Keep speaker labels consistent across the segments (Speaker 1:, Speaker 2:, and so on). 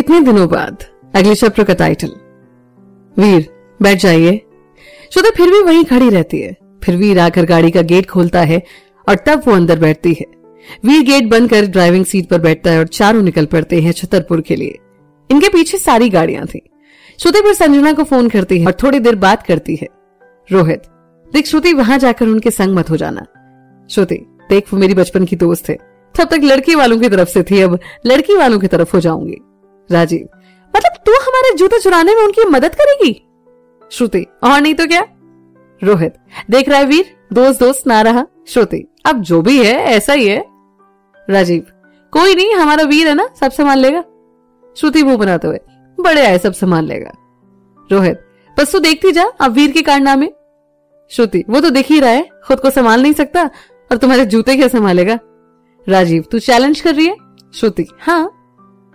Speaker 1: इतने दिनों बाद अगले चैप्टर का टाइटल। वीर बैठ जाइए। श्रुति फिर भी वहीं खड़ी रहती है। फिर वीर आकर गाड़ी का गेट खोलता है और तब वो अंदर बैठती है। वीर गेट बंद कर ड्राइविंग सीट पर बैठता है और चारों निकल पड़ते हैं छतरपुर के लिए। इनके पीछे सारी गाड़ियां थी। श्रुति फिर संजना को फोन करती है और थोड़ी देर बात करती है। रोहित, देख श्रुति, वहां जाकर उनके संग मत हो जाना। श्रुति, देख वो मेरी बचपन की दोस्त है, तब तक लड़की वालों की तरफ से थी, अब लड़की वालों की तरफ हो जाऊंगी। राजीव, मतलब तू हमारे जूते चुराने में उनकी मदद करेगी? श्रुति, और नहीं तो क्या। रोहित, देख रहा है वीर, दोस्त दोस्त ना रहा। श्रुति, अब जो भी है ऐसा ही है। राजीव, कोई नहीं, हमारा वीर है ना, सब संभाल लेगा। श्रुति मुंह बनाते हुए, बड़े आए, सब संभाल लेगा। रोहित, बस तू देखती जा अब वीर के कारनामे। श्रुति, वो तो दिख ही रहा है, खुद को संभाल नहीं सकता और तुम्हारे जूते क्या संभालेगा। राजीव, तू चैलेंज कर रही है? श्रुति, हाँ।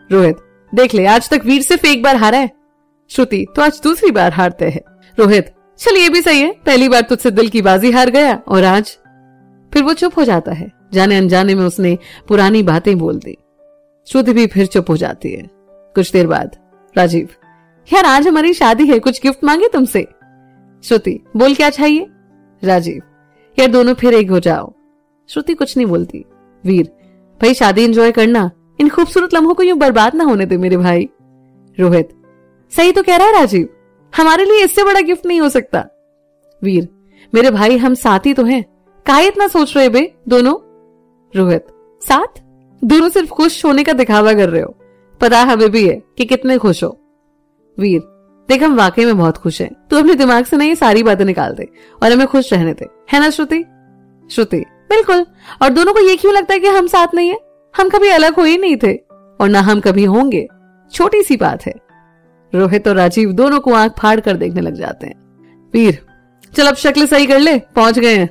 Speaker 1: रोहित, देख ले, आज तक वीर सिर्फ एक बार हारा है। श्रुति, तो आज दूसरी बार हारते हैं। रोहित, चल ये भी सही है, पहली बार तुझसे दिल की बाजी हार गया और आज। फिर वो चुप हो जाता है। जाने अनजाने में उसने पुरानी बातें बोल दी। श्रुति भी फिर चुप हो जाती है। कुछ देर बाद राजीव, यार आज हमारी शादी है, कुछ गिफ्ट मांगे तुमसे। श्रुति, बोल क्या चाहिए। राजीव, यार दोनों फिर एक हो जाओ। श्रुति कुछ नहीं बोलती। वीर, भाई शादी एंजॉय करना, इन खूबसूरत लम्हों को यूं बर्बाद ना होने दे मेरे भाई। रोहित, सही तो कह रहा है राजीव, हमारे लिए इससे बड़ा गिफ्ट नहीं हो सकता। वीर, मेरे भाई हम साथ ही तो हैं, काहे इतना सोच रहे बे दोनों। रोहित, साथ? दोनों सिर्फ खुश होने का दिखावा कर रहे हो, पता हमें भी है कि कितने खुश हो। वीर, देख हम वाकई में बहुत खुश हैं, तू अपने दिमाग से ना ये सारी बातें निकाल दे और हमें खुश रहने दे, है ना श्रुति। श्रुति, बिल्कुल, और दोनों को ये क्यों लगता है कि हम साथ नहीं है? हम कभी अलग हो ही नहीं थे और ना हम कभी होंगे, छोटी सी बात है। रोहित और राजीव दोनों को आंख फाड़ कर देखने लग जाते हैं। वीर, चल अब शक्ल सही कर ले, पहुंच गए हैं।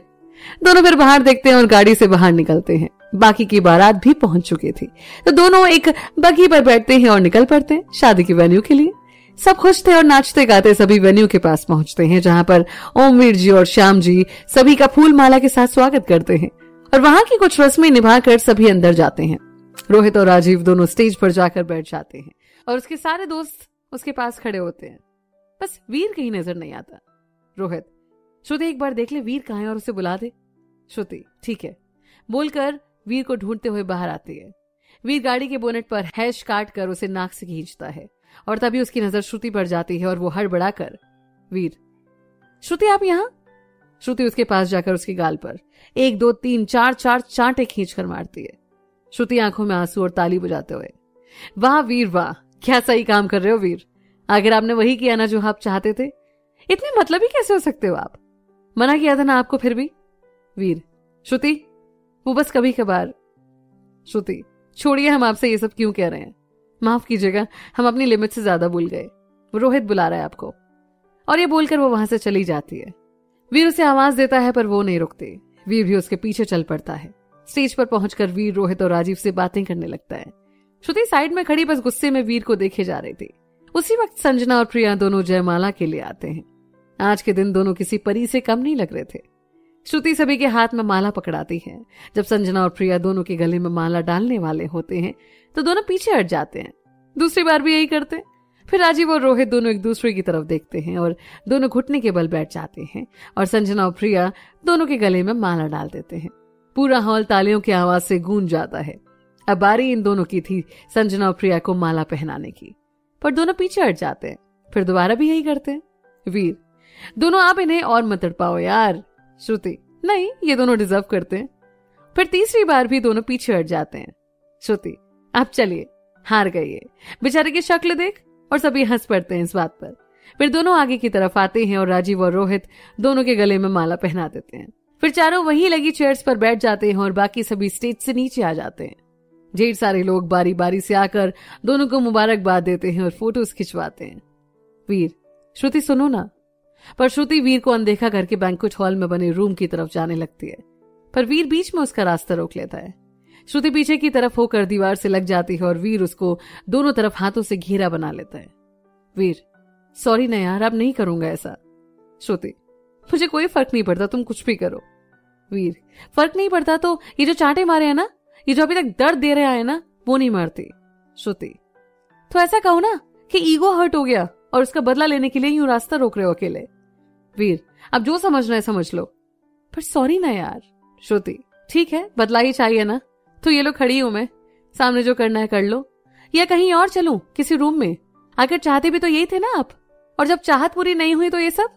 Speaker 1: दोनों फिर बाहर देखते हैं और गाड़ी से बाहर निकलते हैं। बाकी की बारात भी पहुंच चुकी थी, तो दोनों एक बग्गी पर बैठते हैं और निकल पड़ते हैं शादी के वेन्यू के लिए। सब खुश थे और नाचते गाते सभी वेन्यू के पास पहुंचते हैं, जहां पर ओमवीर जी और श्याम जी सभी का फूल माला के साथ स्वागत करते हैं और वहां की कुछ रस्में निभाकर सभी अंदर जाते हैं। रोहित और राजीव दोनों स्टेज पर जाकर बैठ जाते हैं और उसके सारे दोस्त उसके पास खड़े होते हैं। बस वीर कहीं नजर नहीं आता। रोहित, श्रुति एक बार देख ले वीर कहाँ है और उसे बुला दे। श्रुति, ठीक है, बोलकर वीर को ढूंढते हुए बाहर आती है। वीर गाड़ी के बोनेट पर हैश काट कर उसे नाक से खींचता है और तभी उसकी नजर श्रुति पर जाती है और वो हड़बड़ाकर, वीर, श्रुति आप यहाँ? श्रुति उसके पास जाकर उसके गाल पर 1 2 3 4 4 चांटे खींचकर मारती है। श्रुति आंखों में आंसू और ताली बजाते हुए, वाह वीर वाह, क्या सही काम कर रहे हो वीर, आखिर आपने वही किया ना जो आप चाहते थे। इतने मतलबी कैसे हो सकते हो आप? मना किया था ना आपको फिर भी। वीर, श्रुति वो बस कभी कभार। श्रुति, छोड़िए, हम आपसे ये सब क्यों कह रहे हैं, माफ कीजिएगा, हम अपनी लिमिट से ज्यादा भूल गए। रोहित बुला रहा है आपको। और ये बोलकर वो वहां से चली जाती है। वीर उसे आवाज देता है पर वो नहीं रुकती। वीर भी उसके पीछे चल पड़ता है। स्टेज पर पहुंचकर वीर रोहित और राजीव से बातें करने लगता है। श्रुति साइड में खड़ी बस गुस्से में वीर को देखे जा रही थी। उसी वक्त संजना और प्रिया दोनों जयमाला के लिए आते हैं। आज के दिन दोनों किसी परी से कम नहीं लग रहे थे। श्रुति सभी के हाथ में माला पकड़ाती है। जब संजना और प्रिया दोनों के गले में माला डालने वाले होते हैं तो दोनों पीछे हट जाते हैं। दूसरी बार भी यही करते। फिर राजीव और रोहित दोनों एक दूसरे की तरफ देखते हैं और दोनों घुटने के बल बैठ जाते हैं और संजना और प्रिया दोनों के गले में माला डाल देते हैं। पूरा हॉल तालियों की आवाज से गूंज जाता है। अब बारी इन दोनों की थी संजना और प्रिया को माला पहनाने की, पर दोनों पीछे हट जाते हैं। फिर दोबारा भी यही करते हैं। वीर, दोनों आप इन्हें और मत तड़पाओ यार। श्रुति, नहीं, ये दोनों डिजर्व करते हैं। फिर तीसरी बार भी दोनों पीछे हट जाते हैं। श्रुति, आप चलिए, हार गई है, बेचारे की शक्ल देख। और सभी हंस पड़ते हैं इस बात पर। फिर दोनों आगे की तरफ आते हैं और राजीव और रोहित दोनों के गले में माला पहना देते हैं। फिर चारों वहीं लगी चेयर्स पर बैठ जाते हैं और बाकी सभी स्टेज से नीचे आ जाते हैं। ढेर सारे लोग बारी बारी से आकर दोनों को मुबारकबाद देते हैं और फोटोज खिंचवाते हैं। वीर, श्रुति सुनो ना। पर श्रुति वीर को अनदेखा करके बैंक्वेट हॉल में बने रूम की तरफ जाने लगती है, पर वीर बीच में उसका रास्ता रोक लेता है। श्रुति पीछे की तरफ होकर दीवार से लग जाती है और वीर उसको दोनों तरफ हाथों से घेरा बना लेता है। वीर, सॉरी ना यार, अब नहीं करूंगा ऐसा। श्रुति, मुझे कोई फर्क नहीं पड़ता, तुम कुछ भी करो। वीर, फर्क नहीं पड़ता तो ये जो चांटे मारे हैं ना, ये जो अभी तक दर्द दे रहा है ना, वो नहीं मारती। श्रुति, तो ऐसा कहो ना कि ईगो हर्ट हो गया और उसका बदला लेने के लिए यूं रास्ता रोक रहे हो अकेले। वीर, अब जो समझना है समझ लो। पर सॉरी ना यार। श्रुति, ठीक है, बदला ही चाहिए ना, तो ये लो खड़ी हूं मैं, सामने जो करना है कर लो, या कहीं और चलूं किसी रूम में। अगर चाहते भी तो यही थे ना आप, और जब चाहत पूरी नहीं हुई तो ये सब।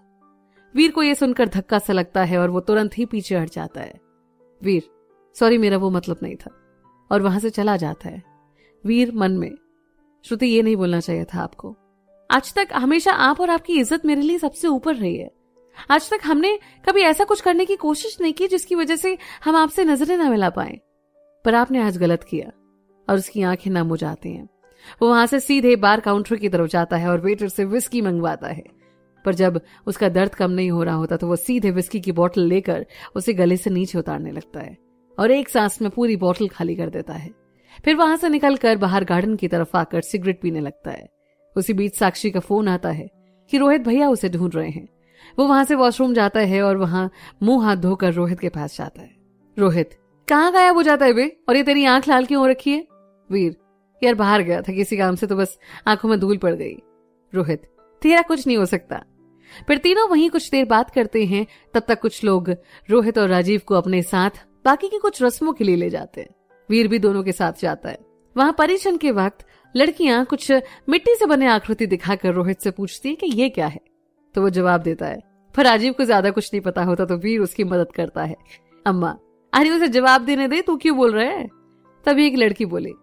Speaker 1: वीर को ये सुनकर धक्का सा लगता है और वो तुरंत ही पीछे हट जाता है। वीर, सॉरी, मेरा वो मतलब नहीं था, और वहां से चला जाता है। वीर मन में, श्रुति ये नहीं बोलना चाहिए था आपको। आज तक हमेशा आप और आपकी इज्जत मेरे लिए सबसे ऊपर रही है। आज तक हमने कभी ऐसा कुछ करने की कोशिश नहीं की जिसकी वजह से हम आपसे नजरें ना मिला पाए, पर आपने आज गलत किया। और उसकी आंखें नम हो जाती हैं। वो वहां से सीधे बार काउंटर की तरफ जाता है और वेटर से विस्की मंगवाता है। पर जब उसका दर्द कम नहीं हो रहा होता तो वो सीधे विस्की की बोतल लेकर उसे गले से नीचे उतारने लगता है और एक सांस में पूरी बोतल खाली कर देता है। फिर वहां से निकलकर बाहर गार्डन की तरफ आकर सिगरेट पीने लगता है। उसी बीच साक्षी का फोन आता है कि रोहित भैया उसे ढूंढ रहे हैं। वो वहां से वॉशरूम जाता है और वहां मुंह हाथ धोकर रोहित के पास जाता है। रोहित, कहाँ गायब हो जाता है बे, और ये तेरी आंख लाल क्यों हो रखी है? वीर, यार बाहर गया था किसी काम से, तो बस आंखों में धूल पड़ गई। रोहित, तेरा कुछ नहीं हो सकता। फिर तीनों वहीं कुछ देर बात करते हैं। तब तक कुछ लोग रोहित और राजीव को अपने साथ बाकी की कुछ रस्मों के लिए ले जाते हैं। वीर भी दोनों के साथ जाता है। वहां परिछन के वक्त लड़कियां कुछ मिट्टी से बने आकृति दिखाकर रोहित से पूछती है कि ये क्या है, तो वो जवाब देता है। पर राजीव को ज्यादा कुछ नहीं पता होता तो वीर उसकी मदद करता है। अम्मा, अरे उसे जवाब देने दे, तू क्यों बोल रहा है? तभी एक लड़की बोली,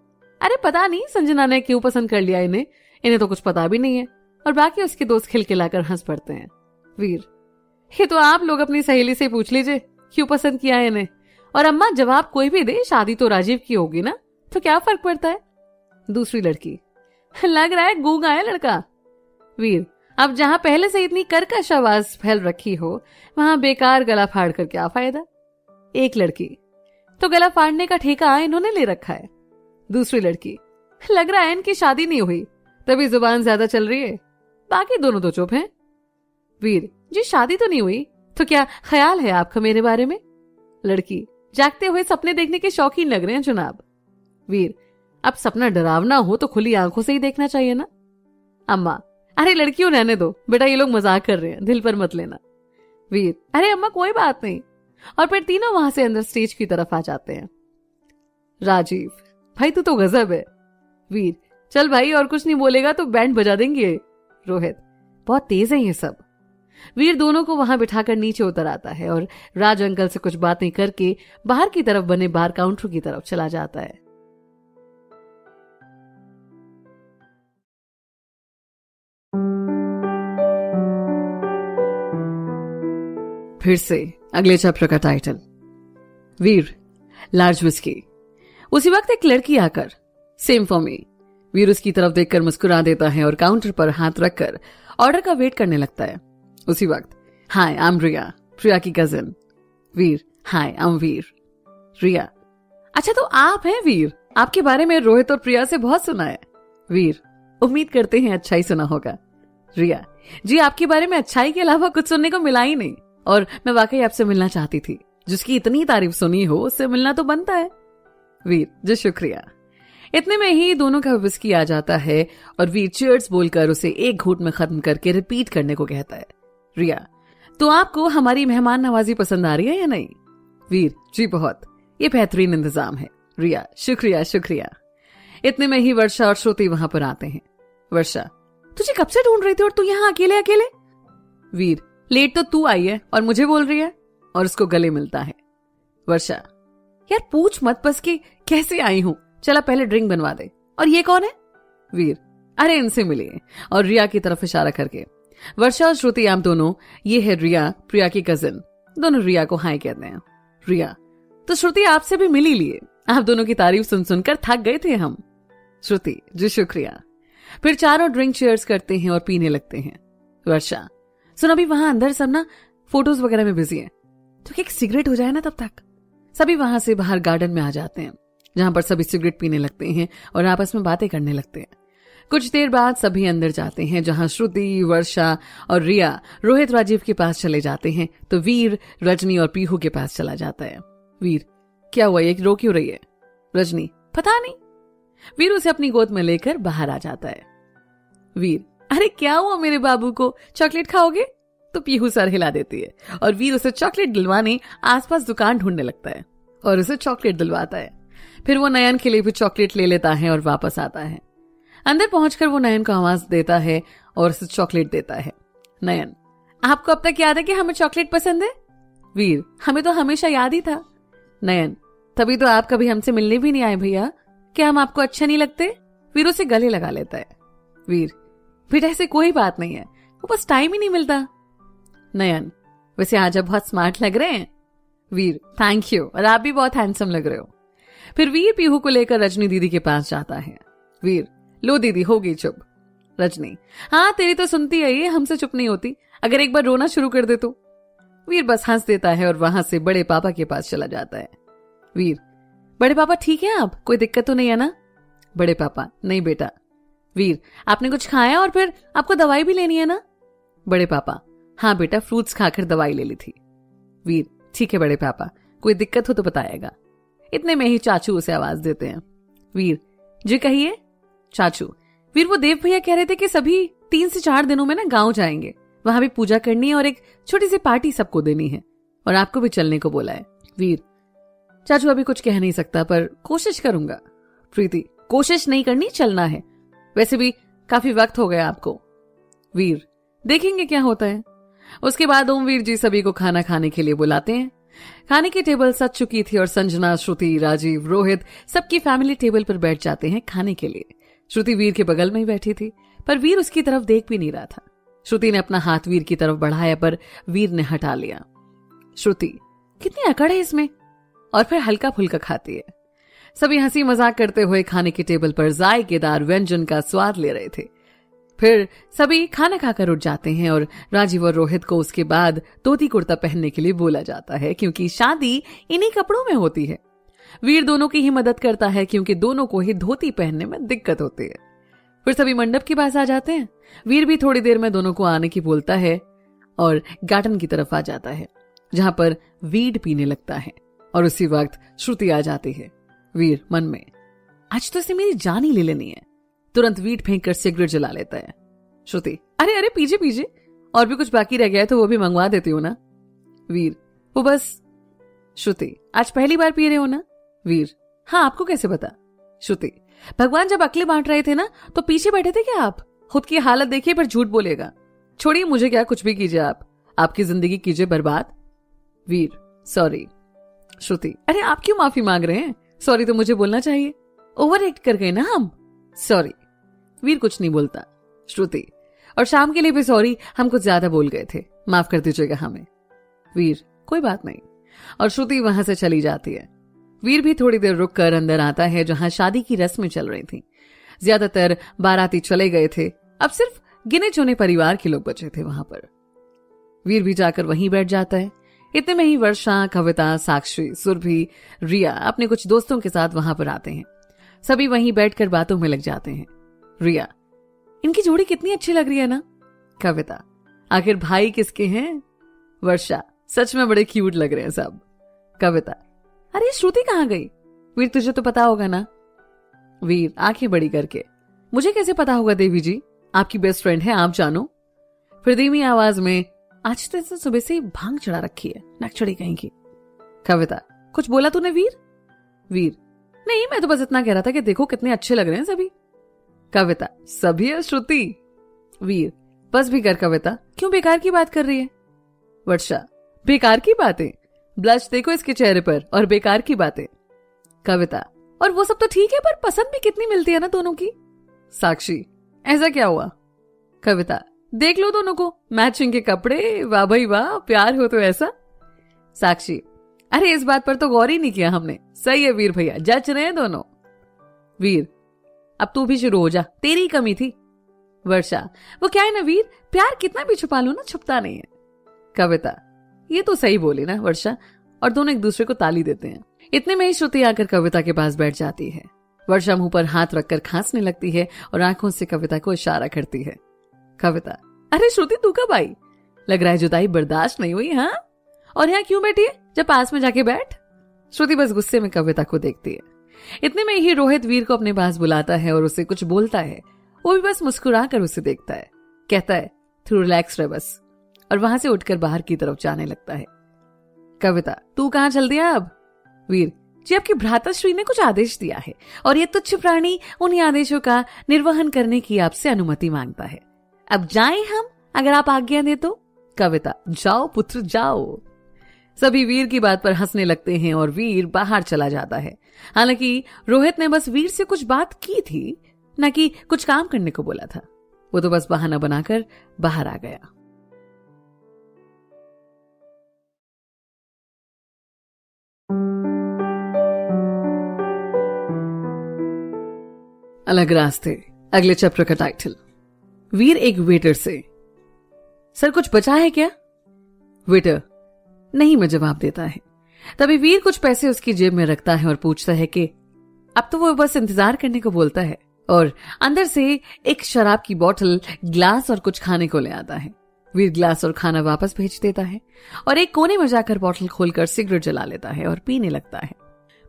Speaker 1: अरे पता नहीं संजना ने क्यों पसंद कर लिया इन्हें तो कुछ पता भी नहीं है। और बाकी उसके दोस्त खिलखिलाकर हंस पड़ते हैं। वीर, ये तो आप लोग अपनी सहेली से पूछ लीजिए क्यों पसंद किया है इन्हें। और अम्मा, जवाब कोई भी दे, शादी तो राजीव की होगी ना, तो क्या फर्क पड़ता है? दूसरी लड़की, लग रहा है गूंगा है लड़का। वीर, अब जहां पहले से इतनी कर्कश आवाज फैल रखी हो वहां बेकार गला फाड़ कर क्या फायदा? एक लड़की, तो गला फाड़ने का ठेका इन्होंने ले रखा है। दूसरी लड़की, लग रहा है इनकी शादी नहीं हुई तभी जुबान ज्यादा चल रही है, बाकी दोनों तो चुप हैं। वीर, जी शादी तो नहीं हुई, तो क्या ख्याल है आपका मेरे बारे में? लड़की, जागते हुए सपने देखने के शौकीन लग रहे हैं जनाब। वीर, अब सपना डरावना हो तो खुली आंखों से ही देखना चाहिए ना। अम्मा, अरे लड़कियों रहने दो बेटा, ये लोग मजाक कर रहे हैं, दिल पर मत लेना। वीर, अरे अम्मा कोई बात नहीं। और फिर तीनों वहां से अंदर स्टेज की तरफ आ जाते हैं। राजीव, भाई तू तो गजब है। वीर, चल भाई, और कुछ नहीं बोलेगा तो बैंड बजा देंगे। रोहित, बहुत तेज है ये सब। वीर दोनों को वहां बिठाकर नीचे उतर आता है और राज अंकल से कुछ बातें करके बाहर की तरफ बने बार काउंटर की तरफ चला जाता है। फिर से अगले चैप्टर का टाइटल, वीर, लार्ज विस्की। उसी वक्त एक लड़की आकर, सेम फॉर मी। वीर उसकी तरफ देखकर मुस्कुरा देता है और काउंटर पर हाथ रखकर ऑर्डर का वेट करने लगता है। उसी वक्त, हाय आई एम रिया, प्रिया की cousin. Veer, hi I am वीर। रिया, अच्छा तो आप हैं वीर, आपके बारे में रोहित और प्रिया से बहुत सुना है। वीर, उम्मीद करते हैं अच्छा ही सुना होगा। रिया, जी आपके बारे में अच्छाई के अलावा कुछ सुनने को मिला ही नहीं, और मैं वाकई आपसे मिलना चाहती थी। जिसकी इतनी तारीफ सुनी हो उससे मिलना तो बनता है। वीर, जी शुक्रिया। इतने में ही दोनों का विस्की आ जाता है और वीर चीयर्स बोलकर उसे एक घूंट में खत्म करके रिपीट करने को कहता है। रिया, तो आपको हमारी मेहमान नवाजी पसंद आ रही है या नहीं? वीर, जी बहुत, ये बेहतरीन इंतजाम है। रिया, शुक्रिया शुक्रिया। इतने में ही वर्षा और श्रुति वहां पर आते हैं। वर्षा, तुझे कब से ढूंढ रही थी और तू यहाँ अकेले अकेले? वीर, लेट तो तू आई है और मुझे बोल रही है, और उसको गले मिलता है। वर्षा, यार पूछ मत बस कि कैसे आई हूं, चला पहले ड्रिंक बनवा दे। और ये कौन है? वीर, अरे इनसे मिलिए, और रिया की तरफ इशारा करके। वर्षा और श्रुति आप दोनों, ये है रिया, प्रिया की कजिन। दोनों रिया को हाय कहते हैं। रिया, तो श्रुति आपसे भी मिल ही लिए, आप दोनों की तारीफ सुन सुनकर थक गए थे हम। श्रुति, जी शुक्रिया। फिर चारों ड्रिंक शेयर्स करते हैं और पीने लगते हैं। वर्षा, सुन अभी वहां अंदर सब ना फोटोज वगैरह में बिजी है, तो एक सिगरेट हो जाए ना तब तक। सभी वहां से बाहर गार्डन में आ जाते हैं जहां पर सभी सिगरेट पीने लगते हैं और आपस में बातें करने लगते हैं। कुछ देर बाद सभी अंदर जाते हैं जहां श्रुति, वर्षा और रिया रोहित राजीव के पास चले जाते हैं, तो वीर रजनी और पीहू के पास चला जाता है। वीर, क्या हुआ, ये रो क्यों रही है? रजनी, पता नहीं। वीर उसे अपनी गोद में लेकर बाहर आ जाता है। वीर, अरे क्या हुआ मेरे बाबू को, चॉकलेट खाओगे? तो पीहू सर हिला देती है और वीर उसे चॉकलेट दिलवाने आसपास दुकान ढूंढने लगता है और उसे चॉकलेट दिलवाता है। फिर वो नयन के लिए भी चॉकलेट ले लेता है और वापस आता है। अंदर पहुंचकर वो नयन को आवाज देता है और उसे चॉकलेट देता है। नयन, आपको अब तक याद है कि हमें चॉकलेट पसंद है? वीर, हमें तो हमेशा याद ही था। नयन, तभी तो आप कभी हमसे मिलने भी नहीं आए भैया, क्या हम आपको अच्छे नहीं लगते? वीर उसे गले लगा लेता है। वीर, बेटा ऐसे कोई बात नहीं है, वो बस टाइम ही नहीं मिलता। नयन, वैसे आज आप बहुत स्मार्ट लग रहे हैं। वीर, थैंक यू, और आप भी बहुत हैंडसम लग रहे हो। फिर वीर पीहू को लेकर रजनी दीदी के पास जाता है। वीर, लो दीदी हो गई चुप। रजनी, हाँ तेरी तो सुनती है ये, हमसे चुप नहीं होती, अगर एक बार रोना शुरू कर दे तो। वीर बस हंस देता है और वहां से बड़े पापा के पास चला जाता है। वीर, बड़े पापा ठीक है आप, कोई दिक्कत तो नहीं है ना? बड़े पापा, नहीं बेटा। वीर, आपने कुछ खाया और फिर आपको दवाई भी लेनी है ना? बड़े पापा, हाँ बेटा फ्रूट्स खाकर दवाई ले ली थी। वीर, ठीक है बड़े पापा, कोई दिक्कत हो तो बताएगा। इतने में ही चाचू उसे आवाज देते हैं। वीर, जी कहिए। चाचू, वीर वो देव भैया कह रहे थे कि सभी 3 से 4 दिनों में ना गांव जाएंगे, वहां भी पूजा करनी है और एक छोटी सी पार्टी सबको देनी है और आपको भी चलने को बोला है। वीर, चाचू अभी कुछ कह नहीं सकता पर कोशिश करूंगा। प्रीति, कोशिश नहीं करनी, चलना है, वैसे भी काफी वक्त हो गया आपको। वीर, देखेंगे क्या होता है। उसके बाद ओमवीर जी सभी को खाना खाने के लिए बुलाते हैं। खाने की टेबल सज चुकी थी और संजना, श्रुति, राजीव, रोहित सबकी फैमिली टेबल पर बैठ जाते हैं खाने के लिए। श्रुति वीर के बगल में ही बैठी थी पर वीर उसकी तरफ देख भी नहीं रहा था। श्रुति ने अपना हाथ वीर की तरफ बढ़ाया पर वीर ने हटा लिया। श्रुति, कितनी अकड़ है इसमें, और फिर हल्का फुल्का खाती है। सभी हंसी मजाक करते हुए खाने की टेबल पर जायकेदार व्यंजन का स्वाद ले रहे थे। फिर सभी खाना खाकर उठ जाते हैं और राजीव और रोहित को उसके बाद धोती कुर्ता पहनने के लिए बोला जाता है क्योंकि शादी इन्हीं कपड़ों में होती है। वीर दोनों की ही मदद करता है क्योंकि दोनों को ही धोती पहनने में दिक्कत होती है। फिर सभी मंडप के पास आ जाते हैं। वीर भी थोड़ी देर में दोनों को आने की बोलता है और गार्डन की तरफ आ जाता है जहां पर वीड पीने लगता है और उसी वक्त श्रुति आ जाती है। वीर मन में, आज तो इसे मेरी जान ही ले लेनी है। तुरंत वीड फेंक कर सिगरेट जला लेता है। श्रुति, अरे अरे पीछे पीछे, और भी कुछ बाकी रह गया है तो वो भी मंगवा देती हूँ ना। वीर, वो बस। श्रुति, आज पहली बार पी रहे हो ना? वीर, हाँ आपको कैसे पता? श्रुति, भगवान जब अकले बांट रहे थे ना तो पीछे बैठे थे क्या आप? खुद की हालत देखिए पर झूठ बोलेगा। छोड़िए मुझे क्या, कुछ भी कीजिए आप, आपकी जिंदगी कीजिए बर्बाद। वीर, सॉरी। श्रुति, अरे आप क्यों माफी मांग रहे हैं? सॉरी तो मुझे बोलना चाहिए, ओवर एक्ट कर गए ना हम। सॉरी। वीर कुछ नहीं बोलता। श्रुति, और शाम के लिए भी सॉरी, हम कुछ ज्यादा बोल गए थे, माफ कर दीजिएगा हमें। वीर, कोई बात नहीं। और श्रुति वहां से चली जाती है। वीर भी थोड़ी देर रुक कर अंदर आता है जहां शादी की रस्में चल रही थी। ज्यादातर बाराती चले गए थे, अब सिर्फ गिने चुने परिवार के लोग बचे थे वहां पर। वीर भी जाकर वहीं बैठ जाता है। इतने में ही वर्षा, कविता, साक्षी, सुरभि, रिया अपने कुछ दोस्तों के साथ वहां पर आते हैं। सभी वहीं बैठकर बातों में लग जाते हैं। रिया, इनकी जोड़ी कितनी अच्छी लग रही है ना। कविता, आखिर भाई किसके हैं? वर्षा, सच में बड़े क्यूट लग रहे हैं सब। कविता, अरे श्रुति कहाँ गई? वीर, तुझे तो पता होगा ना। वीर आंखें बड़ी करके, मुझे कैसे पता होगा देवी जी, आपकी बेस्ट फ्रेंड है, आप जानो। फिर धीमी आवाज में, आज तो इसने सुबह से भांग चढ़ा रखी है, नकचड़ी कहीं की। कविता, कुछ बोला तूने वीर? वीर, नहीं मैं तो बस इतना कह रहा था कि देखो कितने अच्छे लग रहे हैं सभी। कविता, सभी है श्रुति। वीर, बस भी कर कविता, क्यों बेकार की बात कर रही है? वर्षा, बेकार की बातें? ब्लश देखो इसके चेहरे पर, और बेकार की बातें। कविता, और वो सब तो ठीक है पर पसंद भी कितनी मिलती है ना दोनों की। साक्षी, ऐसा क्या हुआ? कविता, देख लो दोनों को, मैचिंग के कपड़े, वाह भाई वाह, प्यार हो तो ऐसा। साक्षी, अरे इस बात पर तो गौर ही नहीं किया हमने, सही है वीर भैया, जच रहे हैं दोनों। वीर, अब तू भी शुरू हो जा, तेरी कमी थी। वर्षा, वो क्या है ना वीर, प्यार कितना भी छुपा लो ना छुपता नहीं है। कविता, ये तो सही बोली ना वर्षा, और दोनों एक दूसरे को ताली देते हैं। इतने में ही श्रुति आकर कविता के पास बैठ जाती है। वर्षा मुंह पर हाथ रखकर खांसने लगती है और आंखों से कविता को इशारा करती है। कविता, अरे श्रुति तू कब आई? लग रहा है जुदाई बर्दाश्त नहीं हुई। हाँ, और यहाँ क्यों बैठी है, जब पास में जाके बैठ। श्रुति बस गुस्से में कविता को देखती है। इतने में ही रोहित वीर को अपने पास बुलाता है और उसे कुछ बोलता है। वो भी बस मुस्कुरा कर उसे देखता है, कहता है तू रिलैक्स रह बस, और वहां से उठकर बाहर की तरफ जाने लगता है। कविता, तू कहाँ चल दिया अब? वीर, जी आपकी भ्राताश्री ने कुछ आदेश दिया है और ये तुच्छ प्राणी उन्हीं आदेशों का निर्वहन करने की आपसे अनुमति मांगता है। अब जाएं हम, अगर आप आज्ञा दे तो। कविता, जाओ पुत्र जाओ। सभी वीर की बात पर हंसने लगते हैं और वीर बाहर चला जाता है। हालांकि रोहित ने बस वीर से कुछ बात की थी, न कि कुछ काम करने को बोला था। वो तो बस बहाना बनाकर बाहर आ गया। अलग रास्ते, अगले चैप्टर का टाइटल। वीर एक वेटर से, सर कुछ बचा है क्या? वेटर, नहीं में जवाब देता है। तभी वीर कुछ पैसे उसकी जेब में रखता है और पूछता है कि अब तो वो बस इंतजार करने को बोलता है, और अंदर से एक शराब की बोतल, ग्लास और कुछ खाने को ले आता है। वीर ग्लास और खाना वापस भेज देता है और एक कोने में जाकर बोतल खोलकर सिगरेट जला लेता है और पीने लगता है।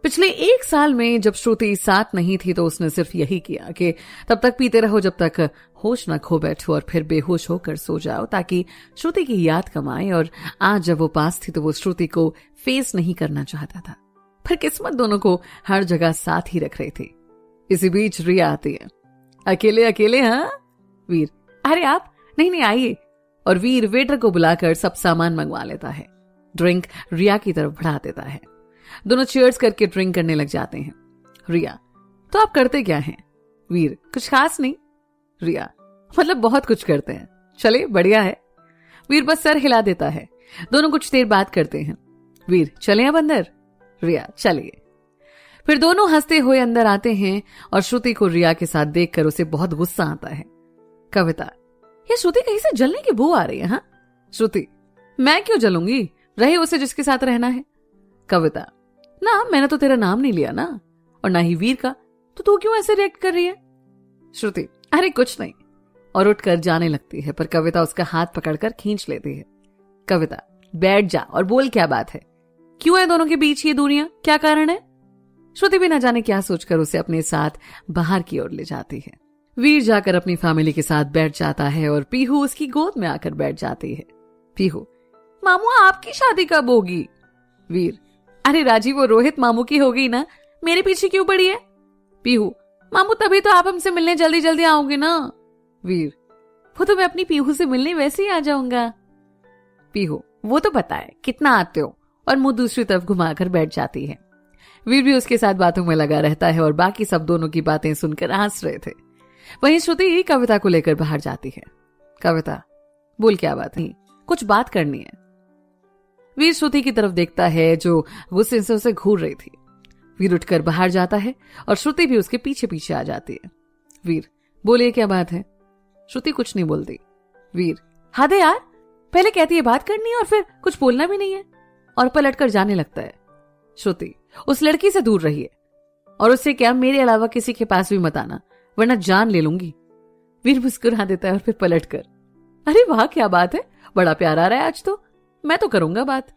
Speaker 1: पिछले 1 साल में जब श्रुति साथ नहीं थी तो उसने सिर्फ यही किया कि तब तक पीते रहो जब तक होश न खो बैठो और फिर बेहोश होकर सो जाओ, ताकि श्रुति की याद कम आए। और आज जब वो पास थी तो वो श्रुति को फेस नहीं करना चाहता था, पर किस्मत दोनों को हर जगह साथ ही रख रही थी। इसी बीच रिया आती है। अकेले अकेले? हाँ वीर, अरे आप नहीं आइए। और वीर वेटर को बुलाकर सब सामान मंगवा लेता है। ड्रिंक रिया की तरफ बढ़ा देता है। दोनों चीयर्स करके ड्रिंक करने लग जाते हैं। रिया, तो आप करते क्या हैं? वीर, कुछ खास नहीं। रिया, मतलब बहुत कुछ करते हैं। चले बढ़िया है। वीर बस सर हिला देता है। दोनों कुछ देर बात करते हैं। वीर, चले अब अंदर? रिया, चलिए। फिर दोनों हंसते हुए अंदर आते हैं और श्रुति को रिया के साथ देखकर उसे बहुत गुस्सा आता है। कविता, ये श्रुति कहीं से जलने की बू आ रही है। हाँ श्रुति, मैं क्यों जलूंगी, रहे उसे जिसके साथ रहना है। कविता, ना मैंने तो तेरा नाम नहीं लिया ना, और ना ही वीर का, तो तू क्यों ऐसे रिएक्ट कर रही है? श्रुति, अरे कुछ नहीं, और उठकर जाने लगती है, पर कविता उसका हाथ पकड़कर खींच लेती है। कविता, बैठ जा और बोल क्या बात है, क्यों है दोनों के बीच ये दूरियां, क्या कारण है? श्रुति भी न जाने क्या सोचकर उसे अपने साथ बाहर की ओर ले जाती है। वीर जाकर अपनी फैमिली के साथ बैठ जाता है और पीहू उसकी गोद में आकर बैठ जाती है। पीहू, मामू आपकी शादी कब होगी? वीर, अरे राजी वो रोहित मामू की होगी ना, मेरे पीछे क्यों पड़ी है? पीहू, मामू तभी तो आप हमसे मिलने जल्दी जल्दी आओगे ना। वीर, वो तो मैं अपनी पीहू से मिलने वैसे ही आ जाऊंगा। पीहू, वो तो पता है कितना आते हो, और मुंह दूसरी तरफ घुमाकर बैठ जाती है। वीर भी उसके साथ बातों में लगा रहता है और बाकी सब दोनों की बातें सुनकर हंस रहे थे। वहीं श्रुति कविता को लेकर बाहर जाती है। कविता, बोल क्या बात है, कुछ बात करनी है। वीर श्रुति की तरफ देखता है जो गुस्से से उसे घूर रही थी। वीर उठकर बाहर जाता है और श्रुति भी उसके पीछे पीछे आ जाती है। वीर, बोलिए क्या बात है? श्रुति कुछ नहीं बोलती। वीर, हद है यार, पहले कहती है बात करनी है और फिर कुछ बोलना भी नहीं है, और पलटकर जाने लगता है। श्रुति, उस लड़की से दूर रहिए, और उससे क्या मेरे अलावा किसी के पास भी मत आना, वरना जान ले लूंगी। वीर मुस्कुरा देता है और फिर पलटकर, अरे वाह क्या बात है, बड़ा प्यार आ रहा है आज तो, मैं तो करूंगा बात।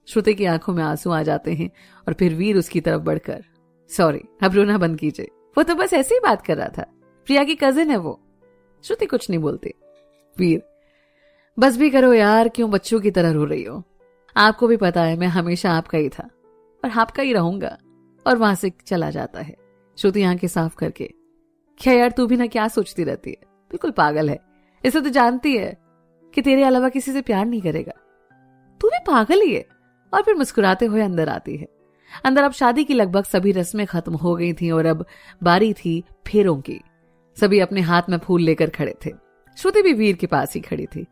Speaker 1: श्रुति की आंखों में आंसू आ जाते हैं और फिर वीर उसकी तरफ बढ़कर, सॉरी अब रोना बंद कीजिए, वो तो बस ऐसे ही बात कर रहा था, प्रिया की कजिन है वो। श्रुति कुछ नहीं बोलती। वीर, बस भी करो यार, क्यों बच्चों की तरह रो रही हो? आपको भी पता है मैं हमेशा आपका ही था और आपका ही रहूंगा। और वहां से चला जाता है। श्रुति आंखें साफ करके, क्या यार तू भी ना क्या सोचती रहती है, बिल्कुल पागल है, इसे तो जानती है कि तेरे अलावा किसी से प्यार नहीं करेगा, तू भी पागल ही है। और फिर मुस्कुराते हुए अंदर आती है। अंदर अब शादी की लगभग सभी रस्में खत्म हो गई थी और अब बारी थी फेरों की। सभी अपने हाथ में फूल लेकर खड़े थे। श्रुति भी वीर के पास ही खड़ी थी।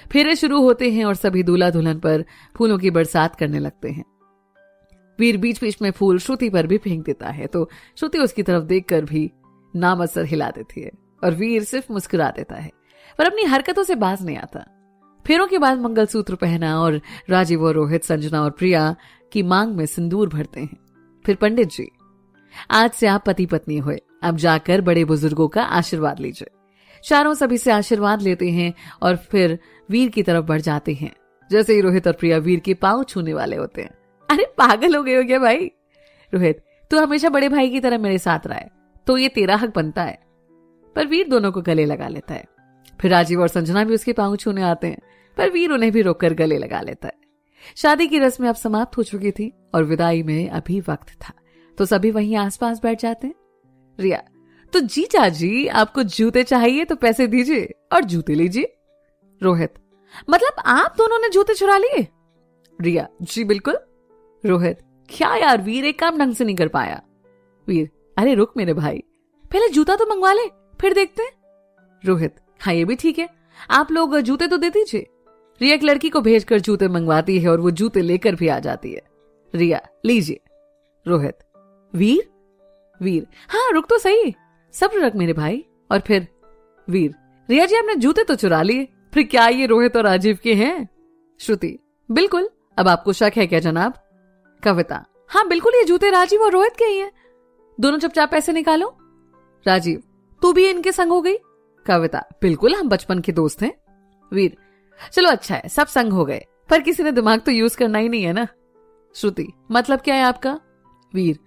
Speaker 1: फेरे शुरू होते हैं और सभी दूल्हा दुल्हन पर फूलों की बरसात करने लगते हैं। वीर बीच बीच में फूल श्रुति पर भी फेंक देता है, तो श्रुति उसकी तरफ देखकर भी नामअसर हिला देती है और वीर सिर्फ मुस्कुरा देता है, पर अपनी हरकतों से बाज नहीं आता। फेरों के बाद मंगलसूत्र पहना और राजीव और रोहित, संजना और प्रिया की मांग में सिंदूर भरते हैं। फिर पंडित जी, आज से आप पति पत्नी हुए, अब जाकर बड़े बुजुर्गों का आशीर्वाद लीजिए। चारों सभी से आशीर्वाद लेते हैं और फिर वीर की तरफ बढ़ जाते हैं। जैसे ही रोहित और प्रिया वीर के पांव छूने वाले होते हैं, अरे पागल हो गए हो क्या भाई? रोहित, तू हमेशा बड़े भाई की तरह मेरे साथ रहा है, तो ये तेरा हक बनता है। पर वीर दोनों को गले लगा लेता है। फिर राजीव और संजना भी उसके पांव छूने आते हैं, पर वीर उन्हें भी रोककर गले लगा लेता है। शादी की रस्में अब समाप्त हो चुकी थी और विदाई में अभी वक्त था, तो सभी वहीं आसपास बैठ जाते हैं। रिया, तो जीजा जी आपको जूते चाहिए तो पैसे दीजिए और जूते लीजिए। रोहित, मतलब आप दोनों ने जूते चुरा लिए? रिया, जी बिल्कुल। रोहित, क्या यार वीर, एक काम ढंग से नहीं कर पाया। वीर, अरे रुक मेरे भाई, पहले जूता तो मंगवा ले, फिर देखते हैं। रोहित, हाँ ये भी ठीक है, आप लोग जूते तो दे दीजिए। रिया एक लड़की को भेजकर जूते मंगवाती है और वो जूते लेकर भी आ जाती है। रिया, लीजिए। रोहित, वीर? वीर, हाँ रुक तो सही, सब्र रख मेरे भाई। और फिर वीर, रिया जी आपने जूते तो चुरा लिए, फिर क्या ये रोहित और राजीव के हैं? श्रुति, बिल्कुल, अब आपको शक है क्या जनाब? कविता, हाँ बिल्कुल, ये जूते राजीव और रोहित के ही हैं। दोनों चुपचाप पैसे निकालो। राजीव, तू भी इनके संग हो गई? कविता, बिल्कुल, हम बचपन के दोस्त हैं। वीर, चलो अच्छा है, सब संग हो गए, पर किसी ने दिमाग तो यूज करना ही नहीं है ना। श्रुति, मतलब क्या है आपका? वीर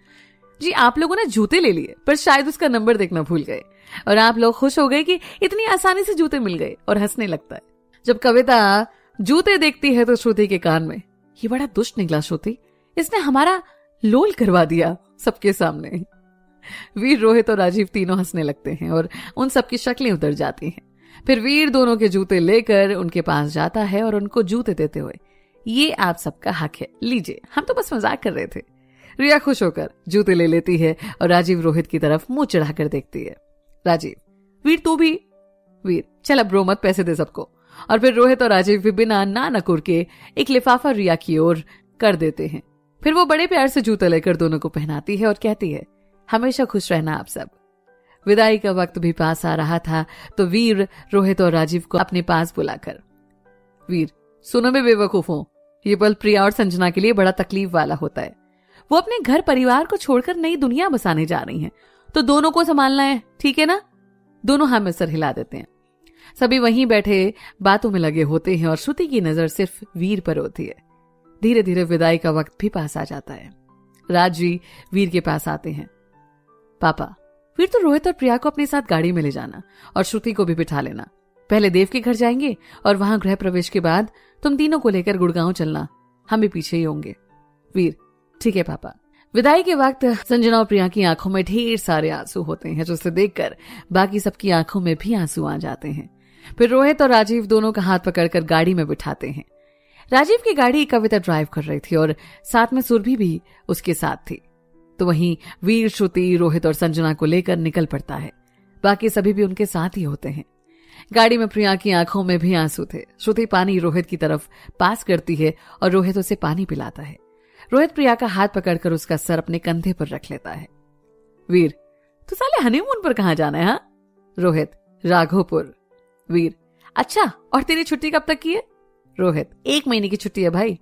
Speaker 1: जी, आप लोगों ने जूते ले लिए, पर शायद उसका नंबर देखना भूल गए और आप लोग खुश हो गए कि इतनी आसानी से जूते मिल गए और हंसने लगता है। जब कविता जूते देखती है तो श्रुति के कान में, ये बड़ा दुष्ट निकला श्रुति, इसने हमारा लोल करवा दिया सबके सामने। वीर, रोहित और राजीव तीनों हंसने लगते हैं और उन सबकी शक्लें उतर जाती हैं। फिर वीर दोनों के जूते लेकर उनके पास जाता है और उनको जूते देते हुए, ये आप सबका हक है, लीजिए, हम तो बस मजाक कर रहे थे। रिया खुश होकर जूते ले लेती है और राजीव रोहित की तरफ मुंह चढ़ाकर देखती है। राजीव, वीर तू भी? वीर, चल अब रो मत, पैसे दे सबको। और फिर रोहित और राजीव भी बिना ना नकुर के एक लिफाफा रिया की ओर कर देते हैं। फिर वो बड़े प्यार से जूते लेकर दोनों को पहनाती है और कहती है, हमेशा खुश रहना आप सब। विदाई का वक्त भी पास आ रहा था तो वीर रोहित और राजीव को अपने पास बुलाकर, वीर सुनो मैं बेवकूफ हूं, ये पल प्रिया और संजना के लिए बड़ा तकलीफ वाला होता है। वो अपने घर परिवार को छोड़कर नई दुनिया बसाने जा रही हैं, तो दोनों को संभालना है, ठीक है ना? दोनों हाँ में सर हिला देते हैं। सभी वहीं बैठे बातों में लगे होते हैं और श्रुति की नजर सिर्फ वीर पर होती है। धीरे धीरे विदाई का वक्त भी पास आ जाता है। राज जी वीर के पास आते हैं। पापा, वीर तो रोहित और प्रिया को अपने साथ गाड़ी में ले जाना और श्रुति को भी बिठा लेना। पहले देव के घर जाएंगे और वहां गृह प्रवेश के बाद तुम तीनों को लेकर गुड़गांव चलना, हम भी पीछे ही होंगे। वीर, ठीक है पापा। विदाई के वक्त संजना और प्रिया की आंखों में ढेर सारे आंसू होते हैं, जिसे देखकर बाकी सबकी आंखों में भी आंसू आ जाते हैं। फिर रोहित और राजीव दोनों का हाथ पकड़कर गाड़ी में बिठाते हैं। राजीव की गाड़ी कविता ड्राइव कर रही थी और साथ में सुरभि भी उसके साथ थी। तो वहीं वीर श्रुति रोहित और संजना को लेकर निकल पड़ता है। बाकी सभी भी उनके साथ ही होते हैं। गाड़ी में प्रिया की आंखों में भी आंसू थे। श्रुति पानी रोहित की तरफ पास करती है और रोहित उसे पानी पिलाता है। रोहित प्रिया का हाथ पकड़कर उसका सर अपने कंधे पर रख लेता है। वीर, तो साले हनीमून पर कहां जाना है? हाँ? रोहित, राघोपुर। वीर, अच्छा, और तेरी छुट्टी कब तक की है? रोहित, 1 महीने की छुट्टी है भाई।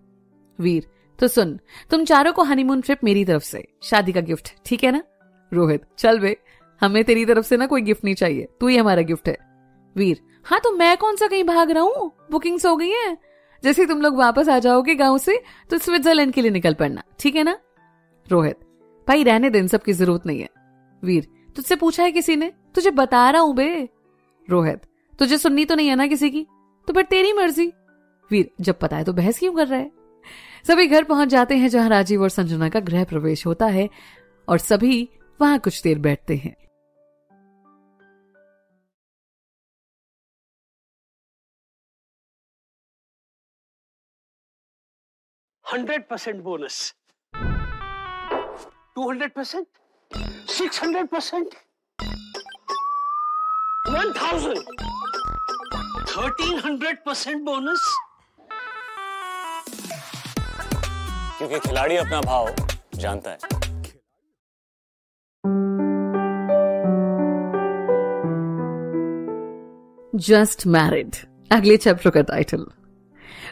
Speaker 1: वीर, तो सुन, तुम चारों को हनीमून ट्रिप मेरी तरफ से, शादी का गिफ्ट, ठीक है ना? रोहित, चल बे, हमें तेरी तरफ से ना कोई गिफ्ट नहीं चाहिए, तू ही हमारा गिफ्ट है। वीर, हाँ तो मैं कौन सा कहीं भाग रहा हूँ, बुकिंग्स हो गई हैं। जैसे तुम लोग वापस आ जाओगे गांव से तो स्विट्जरलैंड के लिए निकल पड़ना, ठीक है ना? रोहित, भाई रहने दे, इन सब की जरूरत नहीं है। वीर, तुझसे पूछा है किसी ने? तुझे बता रहा हूं बे। रोहित, तुझे सुननी तो नहीं है ना किसी की, तो फिर तेरी मर्जी। वीर, जब पता है तो बहस क्यों कर रहा है? सभी घर पहुंच जाते हैं जहां राजीव और संजना का गृह प्रवेश होता है और सभी वहां कुछ देर बैठते हैं।
Speaker 2: $100% bonus, 200%, 600%, 1000, 1300% bonus।
Speaker 3: क्योंकि खिलाड़ी अपना भाव जानता है।
Speaker 1: जस्ट मैरिड, अगले चैप्टर का टाइटल।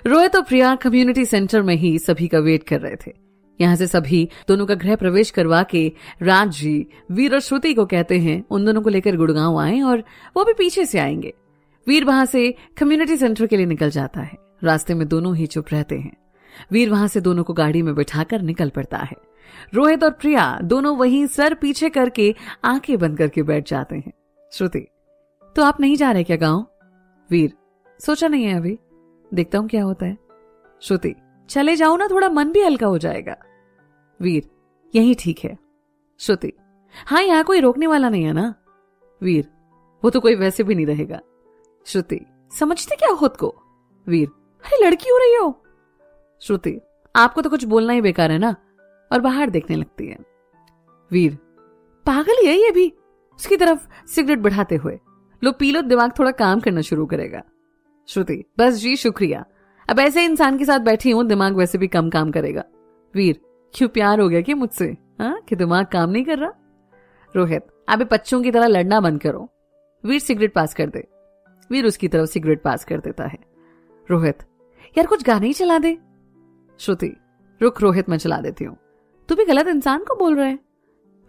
Speaker 1: रोहित और प्रिया कम्युनिटी सेंटर में ही सभी का वेट कर रहे थे। यहाँ से सभी दोनों का गृह प्रवेश करवा के राज जी वीर और श्रुति को कहते हैं उन दोनों को लेकर गुड़गांव आए और वो भी पीछे से आएंगे। वीर वहां से कम्युनिटी सेंटर के लिए निकल जाता है। रास्ते में दोनों ही चुप रहते हैं। वीर वहां से दोनों को गाड़ी में बिठाकर निकल पड़ता है। रोहित और प्रिया दोनों वहीं सर पीछे करके आंखें बंद करके बैठ जाते हैं। श्रुति, तो आप नहीं जा रहे क्या गांव? वीर, सोचा नहीं है अभी, देखता हूं क्या होता है। श्रुति, चले जाओ ना, थोड़ा मन भी हल्का हो जाएगा। वीर, यही ठीक है। श्रुति, हाँ यहाँ कोई रोकने वाला नहीं है ना? वीर, वो तो कोई वैसे भी नहीं रहेगा। श्रुति, समझते क्या खुद को? वीर, अरे लड़की हो रही हो। श्रुति, आपको तो कुछ बोलना ही बेकार है ना, और बाहर देखने लगती है। वीर, पागल ही है ये भी, उसकी तरफ सिगरेट बढ़ाते हुए। लो पी लो, दिमाग थोड़ा काम करना शुरू करेगा। श्रुति, बस जी शुक्रिया, अब ऐसे इंसान के साथ बैठी हूं, दिमाग वैसे भी कम काम करेगा। वीर, क्यों प्यार हो गया कि मुझसे, हाँ कि दिमाग काम नहीं कर रहा? रोहित, अबे बच्चों की तरह लड़ना बंद करो। वीर, सिगरेट पास कर दे। वीर उसकी तरफ सिगरेट पास कर देता है। रोहित, यार कुछ गाने ही चला दे। श्रुति, रुक रोहित, मैं चला देती हूँ, तू भी गलत इंसान को बोल रहा है।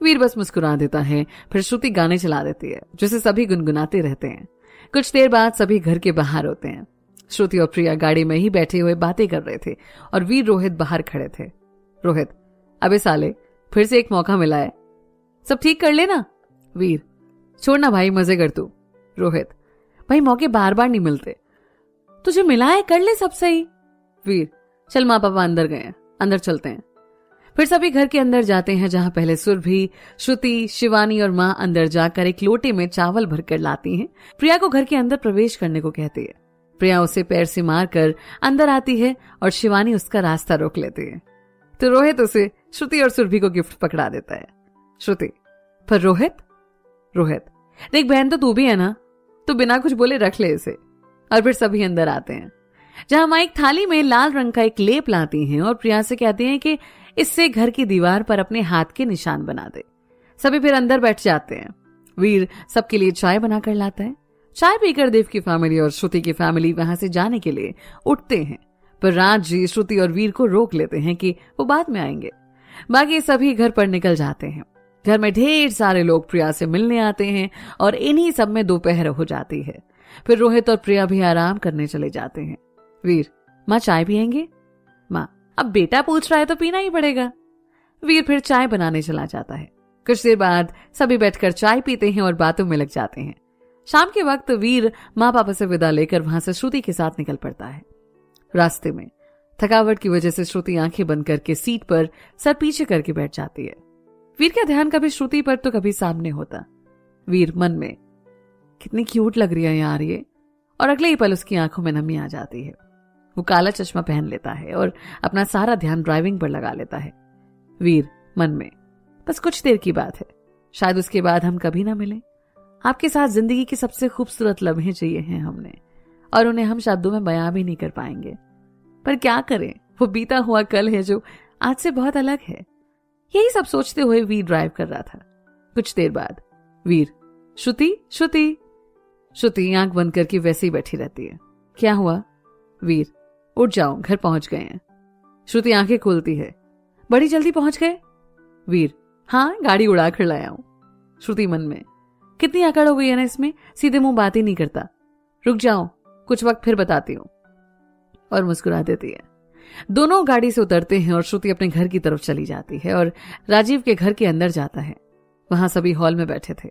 Speaker 1: वीर बस मुस्कुरा देता है, फिर श्रुति गाने चला देती है जिसे सभी गुनगुनाते रहते हैं। कुछ देर बाद सभी घर के बाहर होते हैं। श्रुति और प्रिया गाड़ी में ही बैठे हुए बातें कर रहे थे और वीर रोहित बाहर खड़े थे। रोहित, अबे साले, फिर से एक मौका मिला है, सब ठीक कर लेना। वीर, छोड़ना भाई, मजे कर तू। रोहित, भाई मौके बार बार नहीं मिलते, तुझे मिला है, कर ले सब सही। वीर, चल माँ पापा अंदर गए हैं, अंदर चलते हैं। फिर सभी घर के अंदर जाते हैं, जहां पहले सुरभि, श्रुति, शिवानी और माँ अंदर जाकर एक लोटे में चावल भरकर लाती हैं। प्रिया को घर के अंदर प्रवेश करने को कहती है। प्रिया उसे पैर से मारकर अंदर आती है और शिवानी उसका रास्ता रोक लेती है। तो रोहित उसे श्रुति और सुरभि को गिफ्ट पकड़ा देता है। श्रुति, पर रोहित? रोहित, देख बहन तो तू भी है ना, तो बिना कुछ बोले रख ले इसे। और फिर सभी अंदर आते हैं, जहां माँ एक थाली में लाल रंग का एक लेप लाती हैं और प्रिया से कहती हैं कि इससे घर की दीवार पर अपने हाथ के निशान बना दे। सभी फिर अंदर बैठ जाते हैं। वीर सबके लिए चाय बनाकर लाता है। चाय पीकर देव की फैमिली और श्रुति की फैमिली वहां से जाने के लिए उठते हैं, पर राज जी श्रुति और वीर को रोक लेते हैं कि वो बाद में आएंगे। बाकी सभी घर पर निकल जाते हैं। घर में ढेर सारे लोग प्रिया से मिलने आते हैं और इन्हीं सब में दोपहर हो जाती है। फिर रोहित और प्रिया भी आराम करने चले जाते हैं। वीर, माँ चाय पियेंगे? माँ, अब बेटा पूछ रहा है तो पीना ही पड़ेगा। वीर फिर चाय बनाने चला जाता है। कुछ देर बाद सभी बैठकर चाय पीते हैं और बातों में लग जाते हैं। शाम के वक्त वीर माँ पापा से विदा लेकर वहां से श्रुति के साथ निकल पड़ता है। रास्ते में थकावट की वजह से श्रुति आंखें बंद करके सीट पर सर पीछे करके बैठ जाती है। वीर का ध्यान कभी श्रुति पर तो कभी सामने होता। वीर मन में, कितनी क्यूट लग रही है यार ये, और अगले ही पल उसकी आंखों में नमी आ जाती है। वो काला चश्मा पहन लेता है और अपना सारा ध्यान ड्राइविंग पर लगा लेता है। वीर मन में, बस कुछ देर की बात है, शायद उसके बाद हम कभी ना मिलें। आपके साथ जिंदगी के सबसे खूबसूरत लम्हे जिए हैं हमने, और उन्हें हम शब्दों में बयां भी नहीं कर पाएंगे। पर क्या करें, वो बीता हुआ कल है जो आज से बहुत अलग है। यही सब सोचते हुए वीर ड्राइव कर रहा था। कुछ देर बाद वीर, श्रुति श्रुति। श्रुति आंख बंद करके वैसे ही बैठी रहती है। क्या हुआ? वीर, उठ जाओ, घर पहुंच गए हैं। श्रुति आंखें खोलती है। बड़ी जल्दी पहुंच गए? वीर, हाँ, गाड़ी उड़ा कर लाया हूं। श्रुति मन में, कितनी अकड़ हो गई है ना इसमें, सीधे मुंह बात ही नहीं करता। रुक जाओ, कुछ वक्त फिर बताती हूँ, और मुस्कुरा देती है। दोनों गाड़ी से उतरते हैं और श्रुति अपने घर की तरफ चली जाती है और राजीव के घर के अंदर जाता है। वहां सभी हॉल में बैठे थे।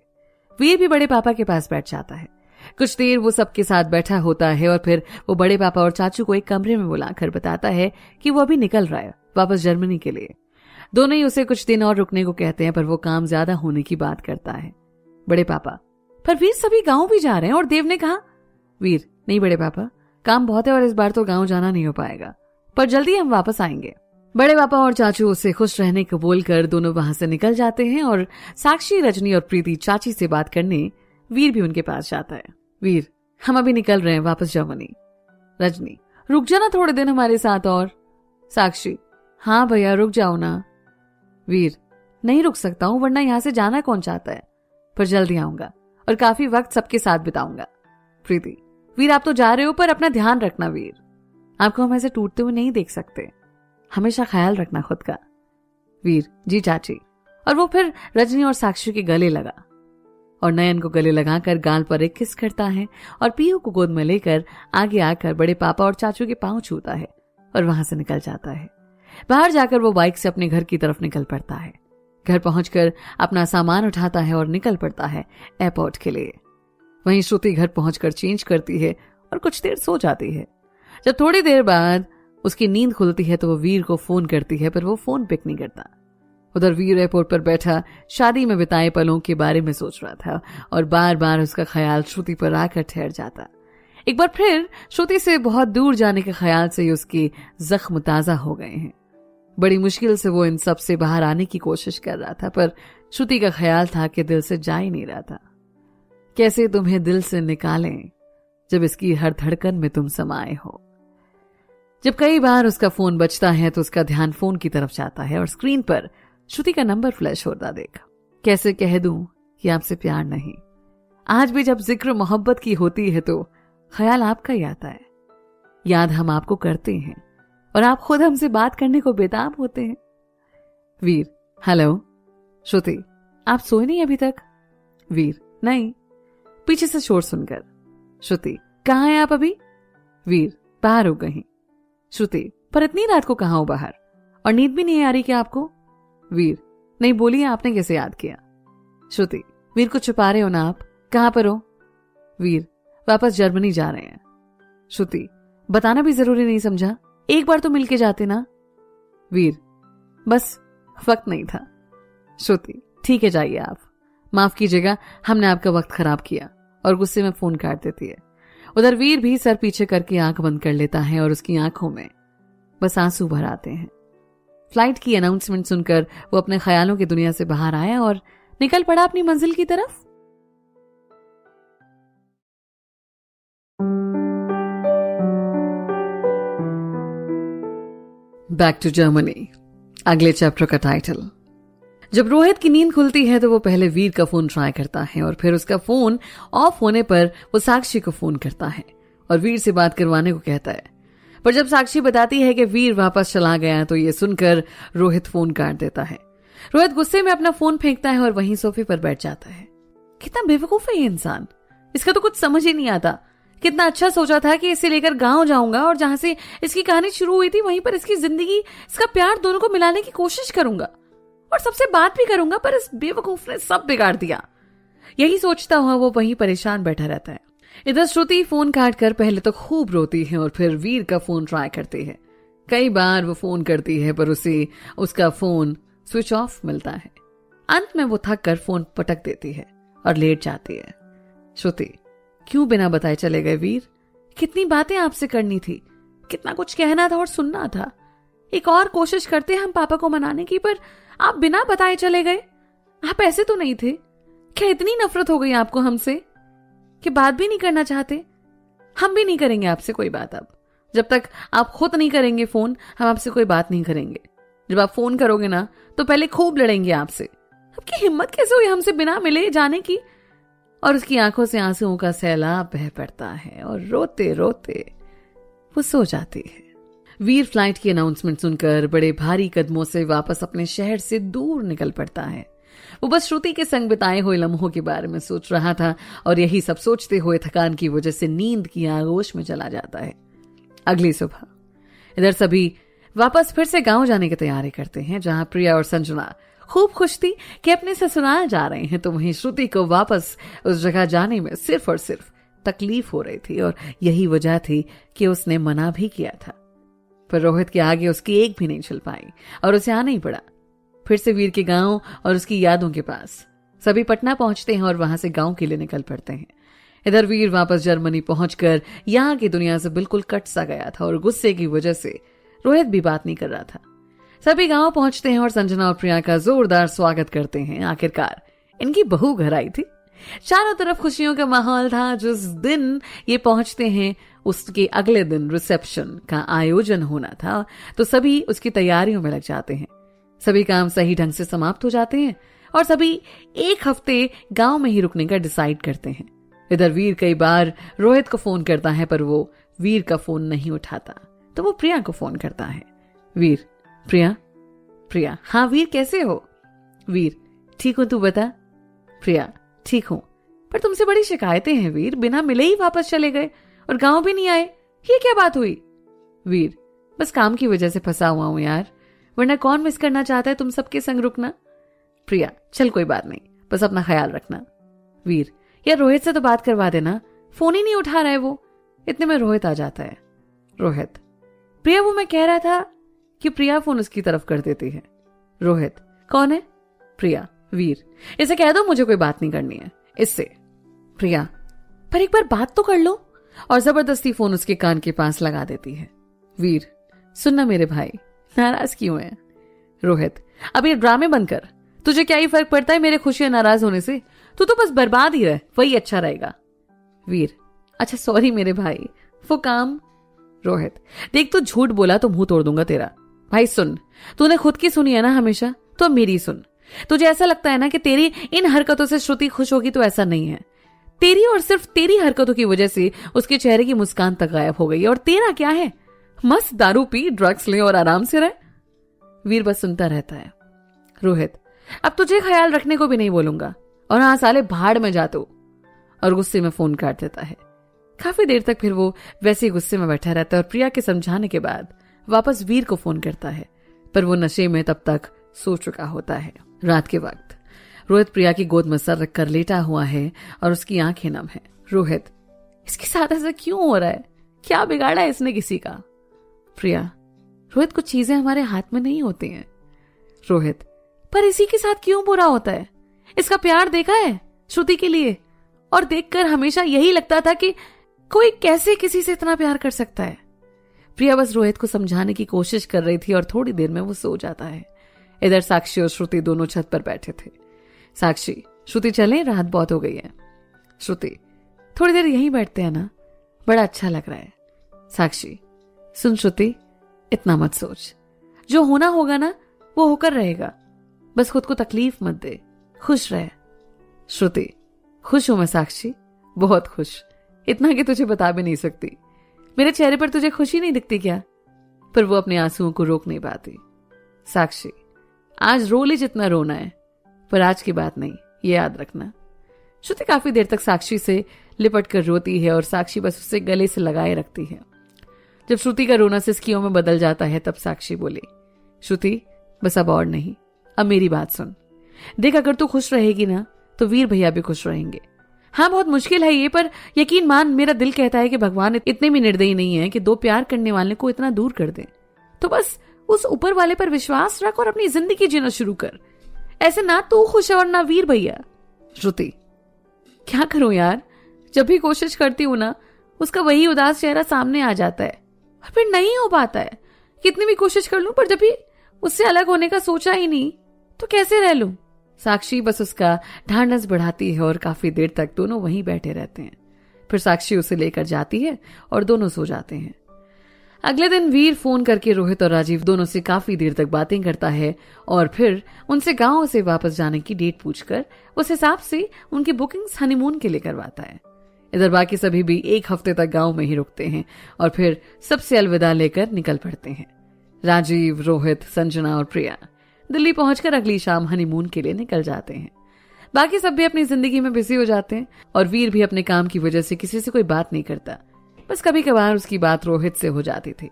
Speaker 1: वीर भी बड़े पापा के पास बैठ जाता है। कुछ देर वो सबके साथ बैठा होता है और फिर वो बड़े पापा और चाचू को एक कमरे में बुलाकर बताता है कि वो अभी निकल रहा है वापस जर्मनी के लिए। दोनों ही उसे कुछ दिन और रुकने को कहते हैं, पर वो काम ज्यादा होने की बात करता है। बड़े पापा, पर वीर सभी गांव भी जा रहे हैं और देव ने कहा। वीर, नहीं बड़े पापा, काम बहुत है और इस बार तो गांव जाना नहीं हो पाएगा, पर जल्दी हम वापस आएंगे। बड़े पापा और चाचू उसे खुश रहने को बोलकर दोनों वहां से निकल जाते हैं और साक्षी, रजनी और प्रीति चाची से बात करने वीर भी उनके पास जाता है। वीर, हम अभी निकल रहे हैं वापस जर्मनी। रजनी, रुक जाना थोड़े दिन हमारे साथ और। साक्षी, हाँ भैया रुक जाओ ना। वीर, नहीं रुक सकता हूं, वरना यहां से जाना कौन चाहता है, पर जल्दी आऊंगा और काफी वक्त सबके साथ बिताऊंगा। प्रीति, वीर आप तो जा रहे हो, पर अपना ध्यान रखना वीर, आपको हम ऐसे टूटते हुए नहीं देख सकते, हमेशा ख्याल रखना खुद का। वीर, जी चाची। और वो फिर रजनी और साक्षी के गले लगा और नयन को गले लगाकर गाल पर एक किस करता है और पीहू को गोद में लेकर आगे आकर बड़े पापा और चाचू के पांव छूता है और वहां से निकल जाता है। बाहर जाकर वो बाइक से अपने घर की तरफ निकल पड़ता है। घर पहुंचकर अपना सामान उठाता है और निकल पड़ता है एयरपोर्ट के लिए। वहीं श्रुति घर पहुंचकर चेंज करती है और कुछ देर सो जाती है। जब थोड़ी देर बाद उसकी नींद खुलती है तो वो वीर को फोन करती है, पर वो फोन पिक नहीं करता। उधर वीर एयरपोर्ट पर बैठा शादी में बिताए पलों के बारे में सोच रहा था और बार बार उसका ख्याल श्रुति पर आकर ठहर जाता। एक बार फिर श्रुति से बहुत दूर जाने के ख्याल से उसके जख्म ताजा हो गए हैं। बड़ी मुश्किल से वो इन सब से बाहर आने की कोशिश कर रहा था, पर श्रुति का ख्याल था कि दिल से जा ही नहीं रहा था। कैसे तुम्हें दिल से निकालें जब इसकी हर धड़कन में तुम समाये हो। जब कई बार उसका फोन बजता है तो उसका ध्यान फोन की तरफ जाता है और स्क्रीन पर श्रुति का नंबर फ्लैश होता देखा। कैसे कह दूं कि आपसे प्यार नहीं। आज भी जब जिक्र मोहब्बत की होती है तो ख्याल आपका ही आता है। याद हम आपको करते हैं और आप खुद हमसे बात करने को बेताब होते हैं। वीर, हेलो। श्रुति, आप सोए नहीं अभी तक? वीर, नहीं। पीछे से शोर सुनकर। श्रुति, कहाँ हैं आप अभी? वीर, बाहर हो कहीं। श्रुति, पर इतनी रात को कहाँ हो बाहर? और नींद भी नहीं आ रही क्या आपको? वीर, नहीं, बोलिए आपने कैसे याद किया? श्रुति, वीर को छुपा रहे हो ना आप? कहाँ पर हो? वीर, वापस जर्मनी जा रहे हैं। श्रुति, बताना भी जरूरी नहीं समझा? एक बार तो मिलके जाते ना। वीर, बस वक्त नहीं था। श्रुति, ठीक है, जाइए आप। माफ कीजिएगा, हमने आपका वक्त खराब किया। और गुस्से में फोन काट देती है। उधर वीर भी सर पीछे करके आंख बंद कर लेता है और उसकी आंखों में बस आंसू भर आते हैं। फ्लाइट की अनाउंसमेंट सुनकर वो अपने ख्यालों की दुनिया से बाहर आया और निकल पड़ा अपनी मंजिल की तरफ। बैक टू जर्मनी, अगले चैप्टर का टाइटल। जब रोहित की नींद खुलती है तो वो पहले वीर का फोन ट्राई करता है और फिर उसका फोन ऑफ होने पर वो साक्षी को फोन करता है और वीर से बात करवाने को कहता है। पर जब साक्षी बताती है कि वीर वापस चला गया तो ये सुनकर रोहित फोन काट देता है। रोहित गुस्से में अपना फोन फेंकता है और वहीं सोफे पर बैठ जाता है। कितना बेवकूफ है ये इंसान, इसका तो कुछ समझ ही नहीं आता। कितना अच्छा सोचा था कि इसे लेकर गांव जाऊंगा और जहां से इसकी कहानी शुरू हुई थी वहीं पर इसकी जिंदगी, इसका प्यार दोनों को मिलाने की कोशिश करूंगा और सबसे बात भी करूंगा, पर इस बेवकूफ ने सब बिगाड़ दिया। यही सोचता हुआ वो वहीं परेशान बैठा रहता है। इधर श्रुति फोन काट कर पहले तो खूब रोती है और फिर वीर का फोन ट्राई करती है। कई बार वो फोन करती है पर उसे उसका फोन स्विच ऑफ मिलता है। अंत में वो थक कर फोन पटक देती है और लेट जाती है। श्रुति, क्यों बिना बताए चले गए वीर? कितनी बातें आपसे करनी थी, कितना कुछ कहना था और सुनना था। एक और कोशिश करते हम पापा को मनाने की, पर आप बिना बताए चले गए। आप ऐसे तो नहीं थे। क्या इतनी नफरत हो गई आपको हमसे कि बात भी नहीं करना चाहते? हम भी नहीं करेंगे आपसे कोई बात। अब जब तक आप खुद नहीं करेंगे फोन, हम आपसे कोई बात नहीं करेंगे। जब आप फोन करोगे ना तो पहले खूब लड़ेंगे आपसे। आपकी हिम्मत कैसे हुई हमसे बिना मिले जाने की? और उसकी आंखों से आंसुओं का सैलाब बह पड़ता है और रोते रोते वो सो जाती है। वीर फ्लाइट की अनाउंसमेंट सुनकर बड़े भारी कदमों से वापस अपने शहर से दूर निकल पड़ता है। वो बस श्रुति के संग बिताए हुए लम्हों के बारे में सोच रहा था और यही सब सोचते हुए थकान की वजह से नींद की आगोश में चला जाता है। अगली सुबह इधर सभी वापस फिर से गांव जाने की तैयारी करते हैं, जहां प्रिया और संजना खूब खुश थी कि अपने ससुराल जा रहे हैं, तो वहीं श्रुति को वापस उस जगह जाने में सिर्फ और सिर्फ तकलीफ हो रही थी और यही वजह थी कि उसने मना भी किया था। पर रोहित के आगे उसकी एक भी नहीं चल पाई और उसे आना ही पड़ा। फिर से वीर के गांव और उसकी यादों के पास सभी पटना पहुंचते हैं और वहां से गांव के लिए निकल पड़ते हैं। इधर वीर वापस जर्मनी पहुंचकर यहां की दुनिया से बिल्कुल कट सा गया था और गुस्से की वजह से रोहित भी बात नहीं कर रहा था। सभी गांव पहुंचते हैं और संजना और प्रिया का जोरदार स्वागत करते हैं। आखिरकार इनकी बहू घर आई थी। चारों तरफ खुशियों का माहौल था। जिस दिन ये पहुंचते हैं उसके अगले दिन रिसेप्शन का आयोजन होना था, तो सभी उसकी तैयारियों में लग जाते हैं। सभी काम सही ढंग से समाप्त हो जाते हैं और सभी एक हफ्ते गांव में ही रुकने का डिसाइड करते हैं। इधर वीर कई बार रोहित को फोन करता है पर वो वीर का फोन नहीं उठाता, तो वो प्रिया को फोन करता है। वीर, प्रिया। प्रिया, हाँ वीर, कैसे हो? वीर, ठीक हूं, तू बता? प्रिया, ठीक हूं, पर तुमसे बड़ी शिकायतें हैं वीर। बिना मिले ही वापस चले गए और गांव भी नहीं आए, ये क्या बात हुई? वीर, बस काम की वजह से फंसा हुआ हूं यार, वरना कौन मिस करना चाहता है तुम सबके संग रुकना। प्रिया, चल कोई बात नहीं, बस अपना ख्याल रखना। वीर, यार रोहित से तो बात करवा देना, फोन ही नहीं उठा रहा है वो। इतने में रोहित आ जाता है। रोहित, प्रिया वो मैं कह रहा था कि प्रिया फोन उसकी तरफ कर देती है। रोहित, कौन है? प्रिया, वीर, इसे कह दो मुझे कोई बात नहीं करनी है इससे। प्रिया, पर एक बार बात तो कर लो, और जबरदस्ती फोन उसके कान के पास लगा देती है। वीर, सुनना मेरे भाई, नाराज क्यों है? रोहित, अब ये ड्रामे बंद कर, तुझे क्या ही फर्क पड़ता है मेरे खुशी या नाराज होने से? तू तो बस बर्बाद ही रह, वही अच्छा रहेगा। वीर, अच्छा सॉरी मेरे भाई, वो काम। रोहित, देख तू झूठ बोला तो मुंह तोड़ दूंगा तेरा। भाई सुन, तूने खुद की सुनी है ना हमेशा, तो अब मेरी सुन। तुझे ऐसा लगता है ना कि तेरी इन हरकतों से श्रुति खुश होगी, तो ऐसा नहीं है। तेरी और सिर्फ तेरी हरकतों की वजह से उसके चेहरे की मुस्कान तक गायब हो गई। और तेरा क्या है? मस्त दारू पी, ड्रग्स ले और आराम से रह। वीर बस सुनता रहता है। रोहित, अब तुझे ख्याल रखने को भी नहीं बोलूंगा, और हाँ साले भाड़ में जा तू। और गुस्से में फोन काट देता है। काफी देर तक फिर वो वैसे ही गुस्से में बैठा रहता है, और प्रिया के समझाने के बाद वापस वीर को फोन करता है, पर वो नशे में तब तक सो चुका होता है। रात के वक्त रोहित प्रिया की गोद में सर रखकर लेटा हुआ है और उसकी आंखें नम है। रोहित, इसके साथ ऐसा क्यों हो रहा है? क्या बिगाड़ा है इसने किसी का? प्रिया, रोहित कुछ चीजें हमारे हाथ में नहीं होती हैं। रोहित, पर इसी के साथ क्यों बुरा होता है? इसका प्यार देखा है श्रुति के लिए, और देखकर हमेशा यही लगता था कि कोई कैसे किसी से इतना प्यार कर सकता है। प्रिया बस रोहित को समझाने की कोशिश कर रही थी, और थोड़ी देर में वो सो जाता है। इधर साक्षी और श्रुति दोनों छत पर बैठे थे। साक्षी, श्रुति चले, रात बहुत हो गई है। श्रुति, थोड़ी देर यहीं बैठते हैं ना, बड़ा अच्छा लग रहा है। साक्षी, सुन श्रुति, इतना मत सोच, जो होना होगा ना वो होकर रहेगा, बस खुद को तकलीफ मत दे, खुश रहे। श्रुति, खुश हूं मैं साक्षी, बहुत खुश, इतना कि तुझे बता भी नहीं सकती। मेरे चेहरे पर तुझे खुशी नहीं दिखती क्या? पर वो अपने आंसुओं को रोक नहीं पाती। साक्षी, आज रो ले जितना रोना है, पर आज की बात नहीं, ये याद रखना। श्रुति काफी देर तक साक्षी से लिपट कर रोती है, और साक्षी बस उससे गले से लगाए रखती है। जब श्रुति का रोना सिसकियों में बदल जाता है, तब साक्षी बोली, श्रुति बस अब और नहीं, अब मेरी बात सुन। देख, अगर तू खुश रहेगी ना तो वीर भैया भी खुश रहेंगे। हाँ बहुत मुश्किल है ये, पर यकीन मान, मेरा दिल कहता है कि भगवान इतने भी निर्दयी नहीं है कि दो प्यार करने वाले को इतना दूर कर दे। तो बस उस ऊपर वाले पर विश्वास रख और अपनी जिंदगी जीना शुरू कर। ऐसे ना तू खुश है और ना वीर भैया। श्रुति, क्या करूं यार, जब भी कोशिश करती हूं ना उसका वही उदास चेहरा सामने आ जाता है, और फिर नहीं हो पाता है। कितनी भी कोशिश कर लूं, पर जब भी उससे अलग होने का सोचा ही नहीं तो कैसे रह लूं। साक्षी बस उसका ढांढस बढ़ाती है, और काफी देर तक दोनों वहीं बैठे रहते हैं। फिर साक्षी उसे लेकर जाती है और दोनों सो जाते हैं। अगले दिन वीर फोन करके रोहित और राजीव दोनों से काफी देर तक बातें करता है, और फिर उनसे गांव से वापस जाने की डेट पूछकर उस हिसाब से उनकी बुकिंग्स हनीमून के लिए करवाता है। इधर बाकी सभी भी एक हफ्ते तक गांव में ही रुकते हैं, और फिर सबसे अलविदा लेकर निकल पड़ते हैं। राजीव, रोहित, संजना और प्रिया दिल्ली पहुंचकर अगली शाम हनीमून के लिए निकल जाते हैं। बाकी सब भी अपनी जिंदगी में बिजी हो जाते हैं, और वीर भी अपने काम की वजह से किसी से कोई बात नहीं करता। बस कभी कभार उसकी बात रोहित से हो जाती थी।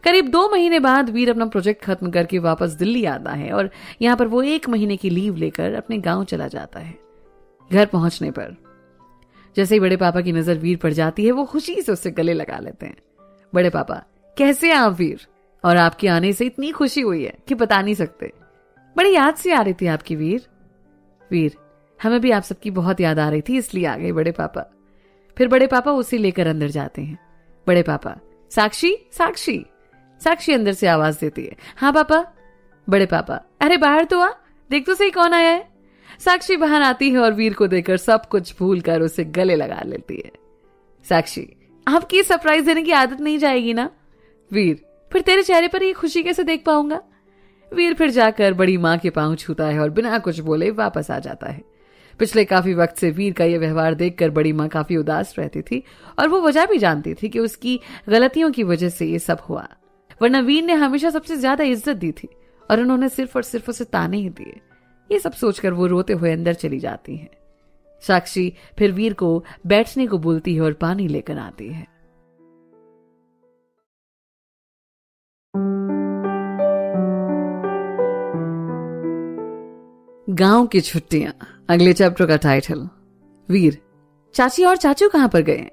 Speaker 1: करीब 2 महीने बाद वीर अपना प्रोजेक्ट खत्म करके वापस दिल्ली आता है, और यहाँ पर वो 1 महीने की लीव लेकर अपने गांव चला जाता है। घर पहुंचने पर जैसे ही बड़े पापा की नजर वीर पर जाती है, वो खुशी से उससे गले लगा लेते हैं। बड़े पापा, कैसे हैं आप वीर? और आपके आने से इतनी खुशी हुई है कि बता नहीं सकते। बड़ी याद सी आ रही थी आपकी वीर। वीर, हमें भी आप सबकी बहुत याद आ रही थी, इसलिए आ गए बड़े पापा। फिर बड़े पापा उसे लेकर अंदर जाते हैं। बड़े पापा, साक्षी साक्षी। साक्षी अंदर से आवाज देती है, हाँ पापा। बड़े पापा, अरे बाहर तो आ, देख तो सही कौन आया है। साक्षी बाहर आती है और वीर को देखकर सब कुछ भूलकर उसे गले लगा लेती है। साक्षी, आपकी सरप्राइज देने की आदत नहीं जाएगी ना? वीर, फिर तेरे चेहरे पर ये खुशी कैसे देख पाऊंगा? वीर फिर जाकर बड़ी माँ के पांव छूता है और बिना कुछ बोले वापस आ जाता है। पिछले काफी वक्त से वीर का यह व्यवहार देखकर बड़ी माँ काफी उदास रहती थी, और वो वजह भी जानती थी कि उसकी गलतियों की वजह से ये सब हुआ, वरना वीर ने हमेशा सबसे ज्यादा इज्जत दी थी और उन्होंने सिर्फ और सिर्फ उसे ताने ही दिए। ये सब सोचकर वो रोते हुए अंदर चली जाती है। साक्षी फिर वीर को बैठने को बोलती है और पानी लेकर आती है। गांव की छुट्टियां, अगले चैप्टर का टाइटल। वीर, चाची और चाचू कहां पर गए हैं?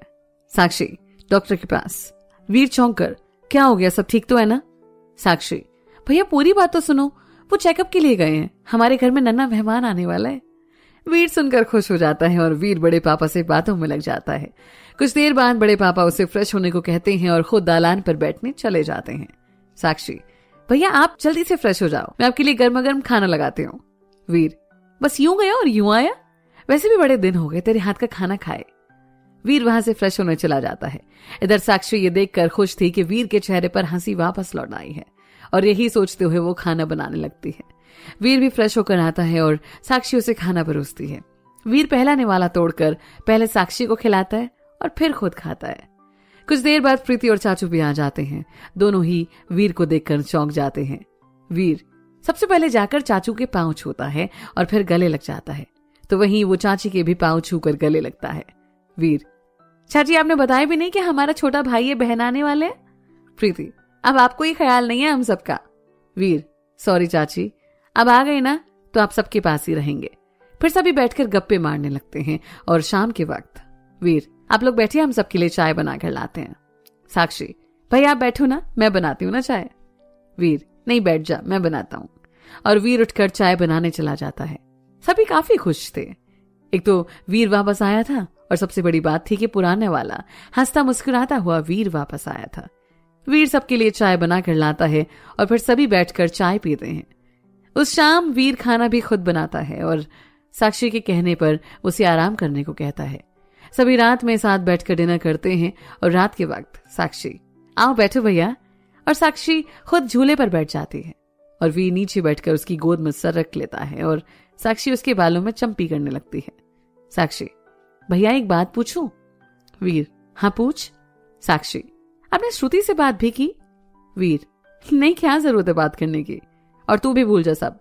Speaker 1: साक्षी, डॉक्टर के पास। वीर चौंक कर, क्या हो गया, सब ठीक तो है ना? साक्षी, भैया पूरी बात तो सुनो, वो चेकअप के लिए गए हैं, हमारे घर में नन्हा मेहमान आने वाला है। वीर सुनकर खुश हो जाता है और वीर बड़े पापा से बातों में लग जाता है। कुछ देर बाद बड़े पापा उसे फ्रेश होने को कहते हैं और खुद दालान पर बैठने चले जाते हैं। साक्षी, भैया आप जल्दी से फ्रेश हो जाओ, मैं आपके लिए गर्मा गर्म खाना लगाती हूँ। वीर, बस यूं गया और यूं आया, वैसे भी बड़े दिन हो गए तेरे हाथ का खाना खाए। वीर वहां से फ्रेश होने चला जाता है। इधर साक्षी ये देखकर खुश थी कि वीर के चेहरे पर हंसी वापस लौट आई है और यही सोचते हुए वो खाना बनाने लगती है। वीर भी फ्रेश होकर आता है और साक्षी उसे खाना परोसती है। वीर पहला निवाला तोड़कर पहले साक्षी को खिलाता है और फिर खुद खाता है। कुछ देर बाद प्रीति और चाचू भी आ जाते हैं। दोनों ही वीर को देखकर चौंक जाते हैं। वीर सबसे पहले जाकर चाचू के पांव छूता है और फिर गले लग जाता है, तो वहीं वो चाची के भी पांव छूकर गले लगता है। वीर, चाची आपने बताया भी नहीं कि हमारा छोटा भाई ये बहन आने वाले हैं। प्रीति, अब आपको ही ख्याल नहीं है हम सबका। वीर, सॉरी चाची, अब आ गए ना तो आप सबके पास ही रहेंगे। फिर सभी बैठकर गप्पे मारने लगते हैं और शाम के वक्त। वीर, आप लोग बैठिए, हम सबके लिए चाय बनाकर लाते हैं। साक्षी, भाई आप बैठो ना, मैं बनाती हूँ ना चाय। वीर, नहीं बैठ जा, मैं बनाता हूँ। और वीर उठकर चाय बनाने चला जाता है। सभी काफी खुश थे। एक तो वीर वापस आया था और सबसे बड़ी बात थी कि पुराने वाला हंसता मुस्कुराता हुआ वीर वापस आया था। वीर सबके लिए चाय बनाकर लाता है और फिर सभी बैठकर चाय पीते हैं। उस शाम वीर खाना भी खुद बनाता है और साक्षी के कहने पर उसे आराम करने को कहता है। सभी रात में साथ बैठकर डिनर करते हैं और रात के वक्त साक्षी, आओ बैठो भैया, और साक्षी खुद झूले पर बैठ जाती है और वीर नीचे बैठकर उसकी गोद में सर रख लेता है और साक्षी उसके बालों में चंपी करने लगती है। साक्षी, भैया एक बात पूछूं? वीर, हाँ पूछ। साक्षी, आपने श्रुति से बात भी की? वीर, नहीं, क्या जरूरत है बात करने की, और तू भी भूल जा सब।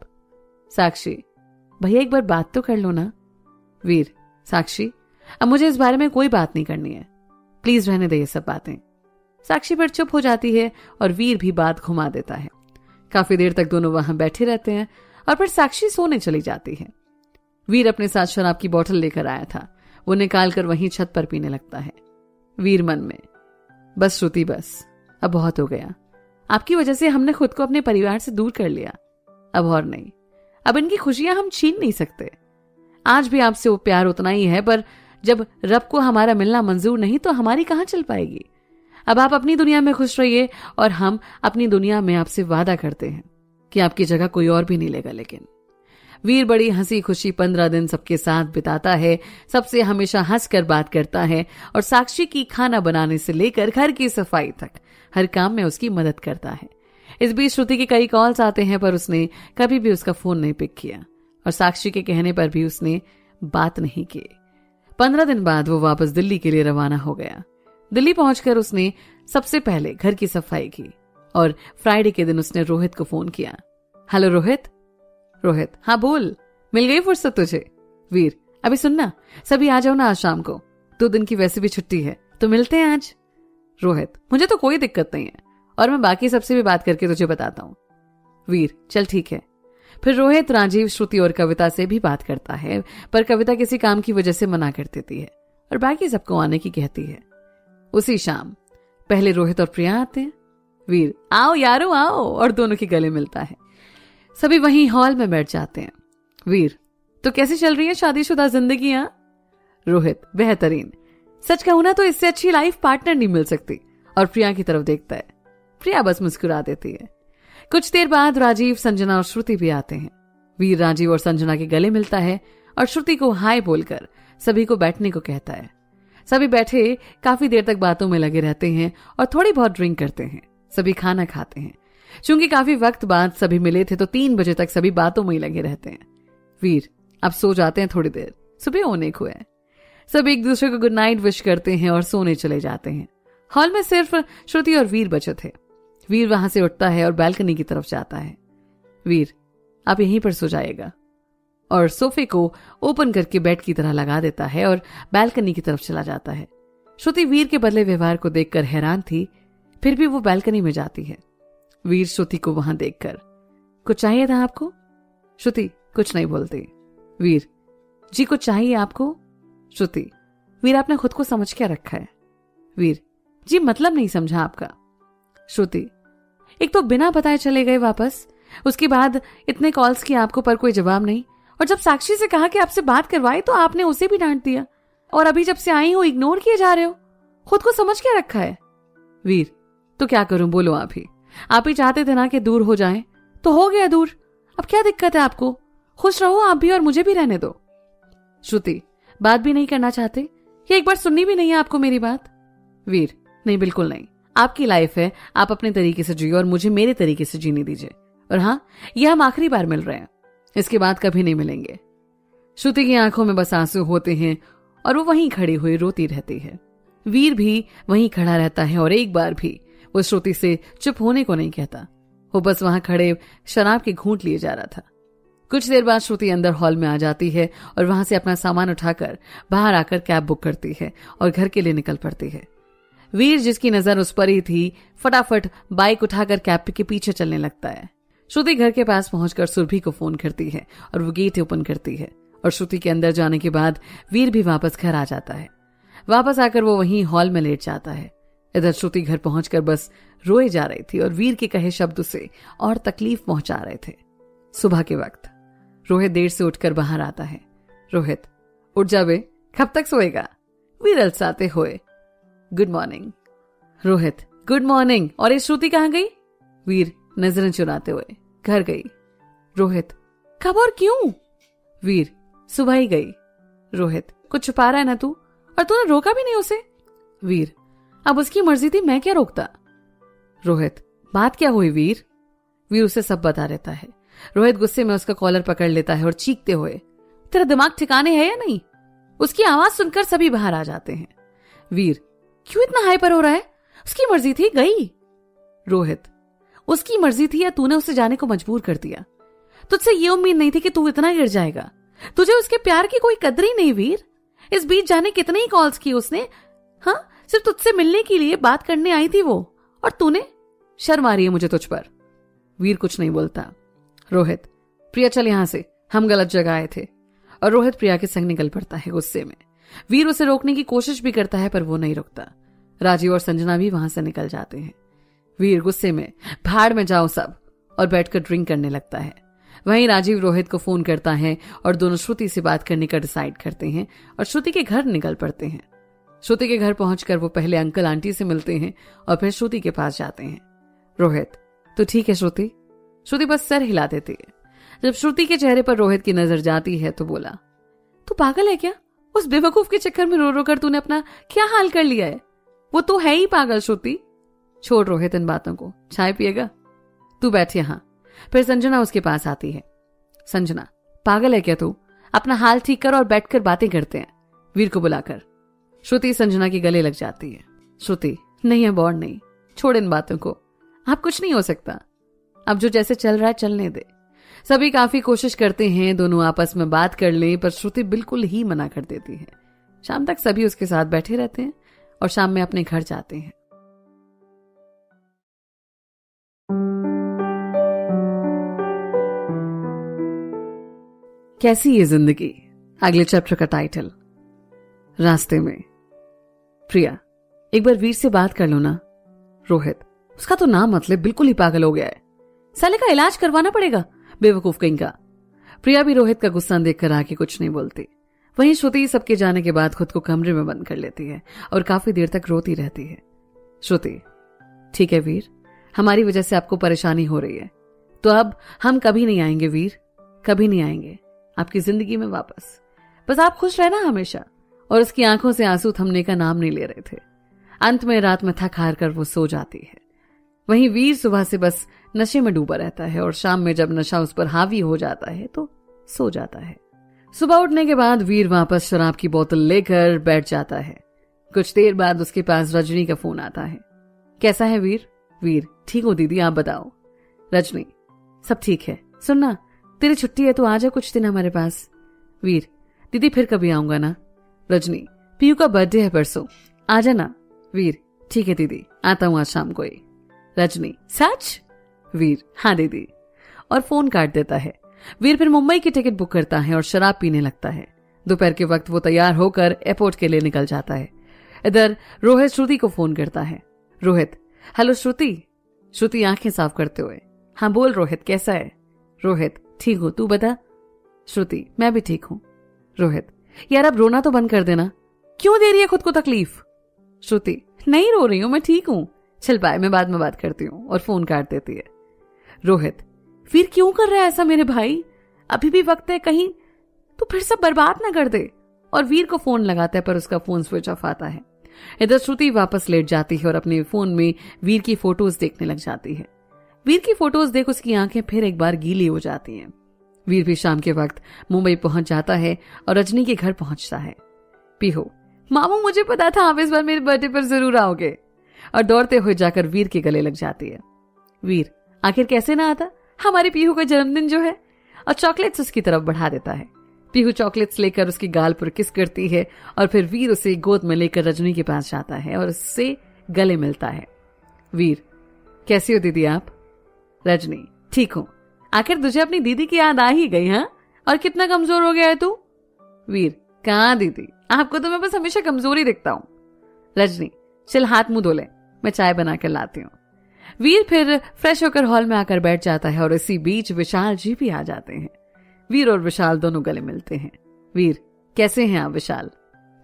Speaker 1: साक्षी, भैया एक बार बात तो कर लो ना। वीर, साक्षी, अब मुझे इस बारे में कोई बात नहीं करनी है, प्लीज रहने दे ये सब बातें। साक्षी पर चुप हो जाती है और वीर भी बात घुमा देता है। काफी देर तक दोनों वहां बैठे रहते हैं और फिर साक्षी सोने चली जाती है। वीर अपने साथ शराब की बोतल लेकर आया था, वो निकाल कर वहीं छत पर पीने लगता है। वीर मन में, बस श्रुति बस, अब बहुत हो गया, आपकी वजह से हमने खुद को अपने परिवार से दूर कर लिया, अब और नहीं, अब इनकी खुशियां हम छीन नहीं सकते। आज भी आपसे वो प्यार उतना ही है, पर जब रब को हमारा मिलना मंजूर नहीं तो हमारी कहां चल पाएगी। अब आप अपनी दुनिया में खुश रहिए और हम अपनी दुनिया में आपसे वादा करते हैं कि आपकी जगह कोई और भी नहीं लेगा। लेकिन वीर बड़ी हंसी खुशी 15 दिन सबके साथ बिताता है, सबसे हमेशा हंसकर बात करता है और साक्षी की खाना बनाने से लेकर घर की सफाई तक हर काम में उसकी मदद करता है। इस बीच श्रुति के कई कॉल्स आते हैं पर उसने कभी भी उसका फोन नहीं पिक किया और साक्षी के कहने पर भी उसने बात नहीं की। 15 दिन बाद वो वापस दिल्ली के लिए रवाना हो गया। दिल्ली पहुंचकर उसने सबसे पहले घर की सफाई की और फ्राइडे के दिन उसने रोहित को फोन किया। हेलो रोहित। रोहित, हाँ बोल, मिल गई फुर्सत तुझे? वीर, अभी सुनना, सभी आ जाओ ना आज शाम को, 2 दिन की वैसे भी छुट्टी है तो मिलते हैं आज। रोहित, मुझे तो कोई दिक्कत नहीं है और मैं बाकी सबसे भी बात करके तुझे बताता हूँ। वीर, चल ठीक है। फिर रोहित राजीव, श्रुति और कविता से भी बात करता है, पर कविता किसी काम की वजह से मना कर देती है और बाकी सबको आने की कहती है। उसी शाम पहले रोहित और प्रिया आते हैं। वीर, आओ यारो आओ, और दोनों के गले मिलता है। सभी वहीं हॉल में बैठ जाते हैं। वीर, तो कैसी चल रही है शादीशुदा जिंदगी? रोहित, बेहतरीन, सच कहूं ना तो इससे अच्छी लाइफ पार्टनर नहीं मिल सकती। और प्रिया की तरफ देखता है। प्रिया बस मुस्कुरा देती है। कुछ देर बाद राजीव, संजना और श्रुति भी आते हैं। वीर राजीव और संजना के गले मिलता है और श्रुति को हाय बोलकर सभी को बैठने को कहता है। सभी बैठे काफी देर तक बातों में लगे रहते हैं और थोड़ी बहुत ड्रिंक करते हैं। सभी खाना खाते हैं। चूंकि काफी वक्त बाद सभी मिले थे तो 3 बजे तक सभी बातों में ही लगे रहते हैं। वीर, अब सो जाते हैं थोड़ी देर, सुबह होने को है। सब एक दूसरे को गुड नाइट विश करते हैं और सोने चले जाते हैं। हॉल में सिर्फ श्रुति और वीर बचे थे। वीर वहां से उठता है और बालकनी की तरफ जाता है। वीर, आप यहीं पर सो जाएगा, और सोफे को ओपन करके बेड की तरह लगा देता है और बालकनी की तरफ चला जाता है। श्रुति वीर के बदले व्यवहार को देखकर हैरान थी, फिर भी वो बालकनी में जाती है। वीर श्रुति को वहां देखकर, कुछ चाहिए था आपको? श्रुति, कुछ नहीं बोलती। वीर, जी कुछ चाहिए आपको? श्रुति, वीर आपने खुद को समझ क्या रखा है? वीर, जी मतलब नहीं समझा आपका। श्रुति, एक तो बिना बताए चले गए वापस, उसके बाद इतने कॉल्स किए आपको पर कोई जवाब नहीं, और जब साक्षी से कहा कि आपसे बात करवाए तो आपने उसे भी डांट दिया, और अभी जब से आई हो इग्नोर किए जा रहे हो। खुद को समझ क्या रखा है? वीर, तो क्या करूं, बोलो आप ही चाहते थे ना कि दूर हो जाएं, तो हो गया दूर। अब क्या दिक्कत है आपको? खुश रहो आप भी और मुझे भी रहने दो। श्रुति, बात भी नहीं करना चाहते या एक बार सुननी भी नहीं है आपको मेरी बात? वीर, नहीं बिल्कुल नहीं, आपकी लाइफ है, आप अपने तरीके से जियो और मुझे मेरे तरीके से जीने दीजिए। और हाँ, ये हम आखिरी बार मिल रहे हैं, इसके बाद कभी नहीं मिलेंगे। श्रुति की आंखों में बस आंसू होते हैं और वो वहीं खड़ी हुई रोती रहती है। वीर भी वहीं खड़ा रहता है और एक बार भी वो श्रुति से चुप होने को नहीं कहता। वो बस वहां खड़े शराब के घूंट लिए जा रहा था। कुछ देर बाद श्रुति अंदर हॉल में आ जाती है और वहां से अपना सामान उठाकर बाहर आकर कैब बुक करती है और घर के लिए निकल पड़ती है। वीर, जिसकी नजर उस पर ही थी, फटाफट बाइक उठाकर कैब के पीछे चलने लगता है। श्रुति घर के पास पहुंचकर सुरभि को फोन करती है और वो गेट ओपन करती है, और श्रुति के अंदर जाने के बाद वीर भी वापस घर आ जाता है। वापस आकर वो वहीं हॉल में लेट जाता है। इधर श्रुति घर पहुंचकर बस रोए जा रही थी और वीर के कहे शब्द उसे और तकलीफ पहुंचा रहे थे। सुबह के वक्त रोहित देर से उठकर बाहर आता है। रोहित, उठ जा बे, कब तक सोएगा? वीर अलसाते हुए, good morning. Rohit, good morning, और ये श्रुति कहाँ गई? वीर नजरें चुराते हुए, घर गई। रोहित, कब और क्यों? वीर, सुबह ही गई। रोहित, कुछ छुपा रहा है ना तू? और तूने रोका भी नहीं उसे? वीर, अब उसकी मर्जी थी, मैं क्या रोकता? रोहित, बात क्या हुई वीर? वीर उसे सब बता देता है। रोहित गुस्से में उसका कॉलर पकड़ लेता है और चीखते हुए, तेरा दिमाग ठिकाने है या नहीं? उसकी आवाज सुनकर सभी बाहर आ जाते हैं। वीर, क्यों इतना हाइपर हो रहा है? उसकी मर्जी थी, गई। रोहित, उसकी मर्जी थी या तूने उसे जाने को मजबूर कर दिया? तुझसे ये उम्मीद नहीं थी कि तू इतना गिर जाएगा। तुझे उसके प्यार की कोई कदर ही नहीं वीर। इस बीच जाने कितने ही कॉल्स किए उसने। हाँ, सिर्फ तुझसे मिलने के लिए, बात करने आई थी वो, और तूने? शर्म आ रही है मुझे तुझ पर। वीर कुछ नहीं बोलता। रोहित, प्रिया चल यहां से, हम गलत जगह आए थे। और रोहित प्रिया के संग निकल पड़ता है गुस्से में। वीर उसे रोकने की कोशिश भी करता है पर वो नहीं रुकता। राजीव और संजना भी वहां से निकल जाते हैं। वीर गुस्से में, भाड़ में जाओ सब, और बैठकर ड्रिंक करने लगता है। वहीं राजीव रोहित को फोन करता है और दोनों श्रुति से बात करने का डिसाइड करते हैं और श्रुति के घर निकल पड़ते हैं। श्रुति के घर पहुंचकर वो पहले अंकल आंटी से मिलते हैं और फिर श्रुति के पास जाते हैं। रोहित, तो ठीक है श्रुति? श्रुति बस सर हिला देती है। जब श्रुति के चेहरे पर रोहित की नजर जाती है तो बोला, तू पागल है क्या? उस बेवकूफ के चक्कर में रो रो कर तूने अपना क्या हाल कर लिया है? वो तो है ही पागल श्रुति। छोड़ रोहित इन बातों को, चाय पिएगा? तू बैठ यहां। फिर संजना उसके पास आती है। संजना, पागल है क्या तू? अपना हाल ठीक कर और बैठकर बातें करते हैं, वीर को बुलाकर। श्रुति संजना के गले लग जाती है। श्रुति, नहीं है बॉन्ड नहीं, छोड़ इन बातों को, आप कुछ नहीं हो सकता। अब जो जैसे चल रहा है चलने दे। सभी काफी कोशिश करते हैं दोनों आपस में बात कर ले, पर श्रुति बिल्कुल ही मना कर देती है। शाम तक सभी उसके साथ बैठे रहते हैं और शाम में अपने घर जाते हैं। कैसी ये जिंदगी, अगले चैप्टर का टाइटल। रास्ते में। प्रिया, एक बार वीर से बात कर लो ना। रोहित, उसका तो नाम मतलब बिल्कुल ही पागल हो गया है, साले का इलाज करवाना पड़ेगा, बेवकूफ कहीं का। प्रिया भी रोहित का गुस्सा देखकर आके कुछ नहीं बोलती। वहीं श्रुति सबके जाने के बाद खुद को कमरे में बंद कर लेती है और काफी देर तक रोती रहती है। श्रुति, ठीक है वीर, हमारी वजह से आपको परेशानी हो रही है, तो अब हम कभी नहीं आएंगे वीर, कभी नहीं आएंगे आपकी जिंदगी में वापस। बस आप खुश रहना हमेशा। और उसकी आंखों से आंसू थमने का नाम नहीं ले रहे थे। अंत में रात में थक हार कर वो सो जाती है। वहीं वीर सुबह से बस नशे में डूबा रहता है और शाम में जब नशा उस पर हावी हो जाता है तो सो जाता है। सुबह उठने के बाद वीर वापस शराब की बोतल लेकर बैठ जाता है। कुछ देर बाद उसके पास रजनी का फोन आता है। कैसा है वीर? वीर, ठीक हो दीदी, आप बताओ। रजनी, सब ठीक है। सुनना, तेरी छुट्टी है तो आ जा कुछ दिन हमारे पास। वीर, दीदी फिर कभी आऊंगा ना। रजनी, पीयू का बर्थडे है परसों, आ जाना। वीर, ठीक है दीदी, आता हूं आज शाम को ही। रजनी, सच? वीर, हाँ दीदी। और फोन काट देता है वीर फिर मुंबई की टिकट बुक करता है और शराब पीने लगता है। दोपहर के वक्त वो तैयार होकर एयरपोर्ट के लिए निकल जाता है। इधर रोहित श्रुति को फोन करता है। रोहित, हेलो श्रुति। श्रुति आंखें साफ करते हुए, हाँ बोल रोहित, कैसा है? रोहित, ठीक हूं, तू बता। श्रुति, मैं भी ठीक हूं। रोहित, यार अब रोना तो बंद कर देना, क्यों दे रही है खुद को तकलीफ? श्रुति, नहीं रो रही हूं, मैं ठीक हूं, चल बाय, मैं बाद में बात करती हूँ, और फोन काट देती है। रोहित, फिर क्यों कर रहा है ऐसा मेरे भाई? अभी भी वक्त है, कहीं तो फिर सब बर्बाद ना कर दे। और वीर को फोन लगाता है पर उसका फोन स्विच ऑफ आता है। इधर श्रुति वापस लेट जाती है और अपने फोन में वीर की फोटोज देखने लग जाती है। वीर की फोटोज देख उसकी आंखें फिर एक बार गीली हो जाती हैं। वीर भी शाम के वक्त मुंबई पहुंच जाता है और रजनी के घर पहुंचता है। पीहू, मामू मुझे पता था आप इस बार मेरे बर्थडे पर जरूर आओगे, और दौड़ते हुए जाकर वीर के गले लग जाती है। वीर, आखिर कैसे ना आता, हमारे पीहू का जन्मदिन जो है, और चॉकलेट्स उसकी तरफ बढ़ा देता है। पीहू चॉकलेट्स लेकर उसकी गाल पर किस करती है और फिर वीर उसे गोद में लेकर रजनी के पास जाता है और उससे गले मिलता है। वीर, कैसी हो दीदी आप? रजनी, ठीक हूं, आखिर तुझे अपनी दीदी की याद आ ही गई, हाँ? और कितना कमजोर हो गया है तू? वीर, कहाँ दीदी, आपको तो मैं बस हमेशा कमजोरी दिखता हूं। रजनी, चल हाथ मुंह धो ले, मैं चाय बनाकर लाती हूँ। वीर फिर फ्रेश होकर हॉल में आकर बैठ जाता है और इसी बीच विशाल जी भी आ जाते हैं। वीर और विशाल दोनों गले मिलते हैं। वीर, कैसे हैं आप विशाल?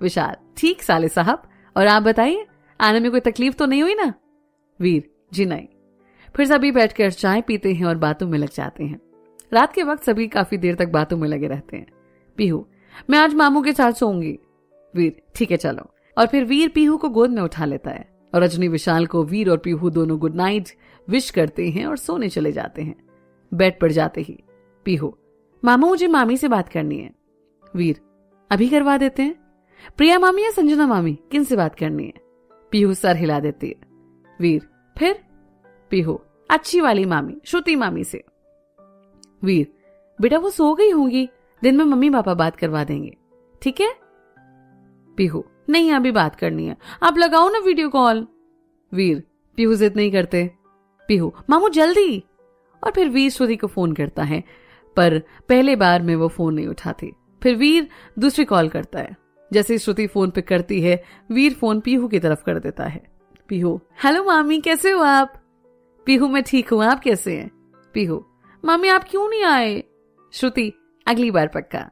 Speaker 1: विशाल, ठीक साले साहब, और आप बताइए, आने में कोई तकलीफ तो नहीं हुई ना? वीर, जी नहीं। फिर सभी बैठकर चाय पीते हैं और बातों में लग जाते हैं। रात के वक्त सभी काफी देर तक बातों में लगे रहते हैं। पीहू, मैं आज मामू के साथ सोऊंगी। वीर, ठीक है चलो। और फिर वीर पीहू को गोद में उठा लेता है और रजनी विशाल को वीर और पीहू दोनों गुड नाइट विश करते हैं और सोने चले जाते हैं। बेड पर जाते ही पीहू, मामू मुझे मामी से बात करनी है। वीर, अभी करवा देते हैं। प्रिया मामी या संजना मामी, किन से बात करनी है? पीहू सर हिला देती है। वीर, फिर? पीहू, अच्छी वाली मामी, श्रुति मामी से। वीर, बेटा वो सो गई होंगी, दिन में मम्मी पापा बात करवा देंगे, ठीक है? पीहू, नहीं अभी बात करनी है, आप लगाओ ना वीडियो कॉल। वीर, पीहू जिद नहीं करते। पीहू, मामू जल्दी। और फिर वीर श्रुति को फोन करता है पर पहले बार में वो फोन नहीं उठाती। फिर वीर दूसरी कॉल करता है। जैसे श्रुति फोन पिक करती है, वीर फोन पीहू की तरफ कर देता है। पीहू, हेलो मामी, कैसे हो आप? पीहू, मैं ठीक हूं, आप कैसे हैं? पीहू, मामी आप क्यों नहीं आए? श्रुति, अगली बार पक्का।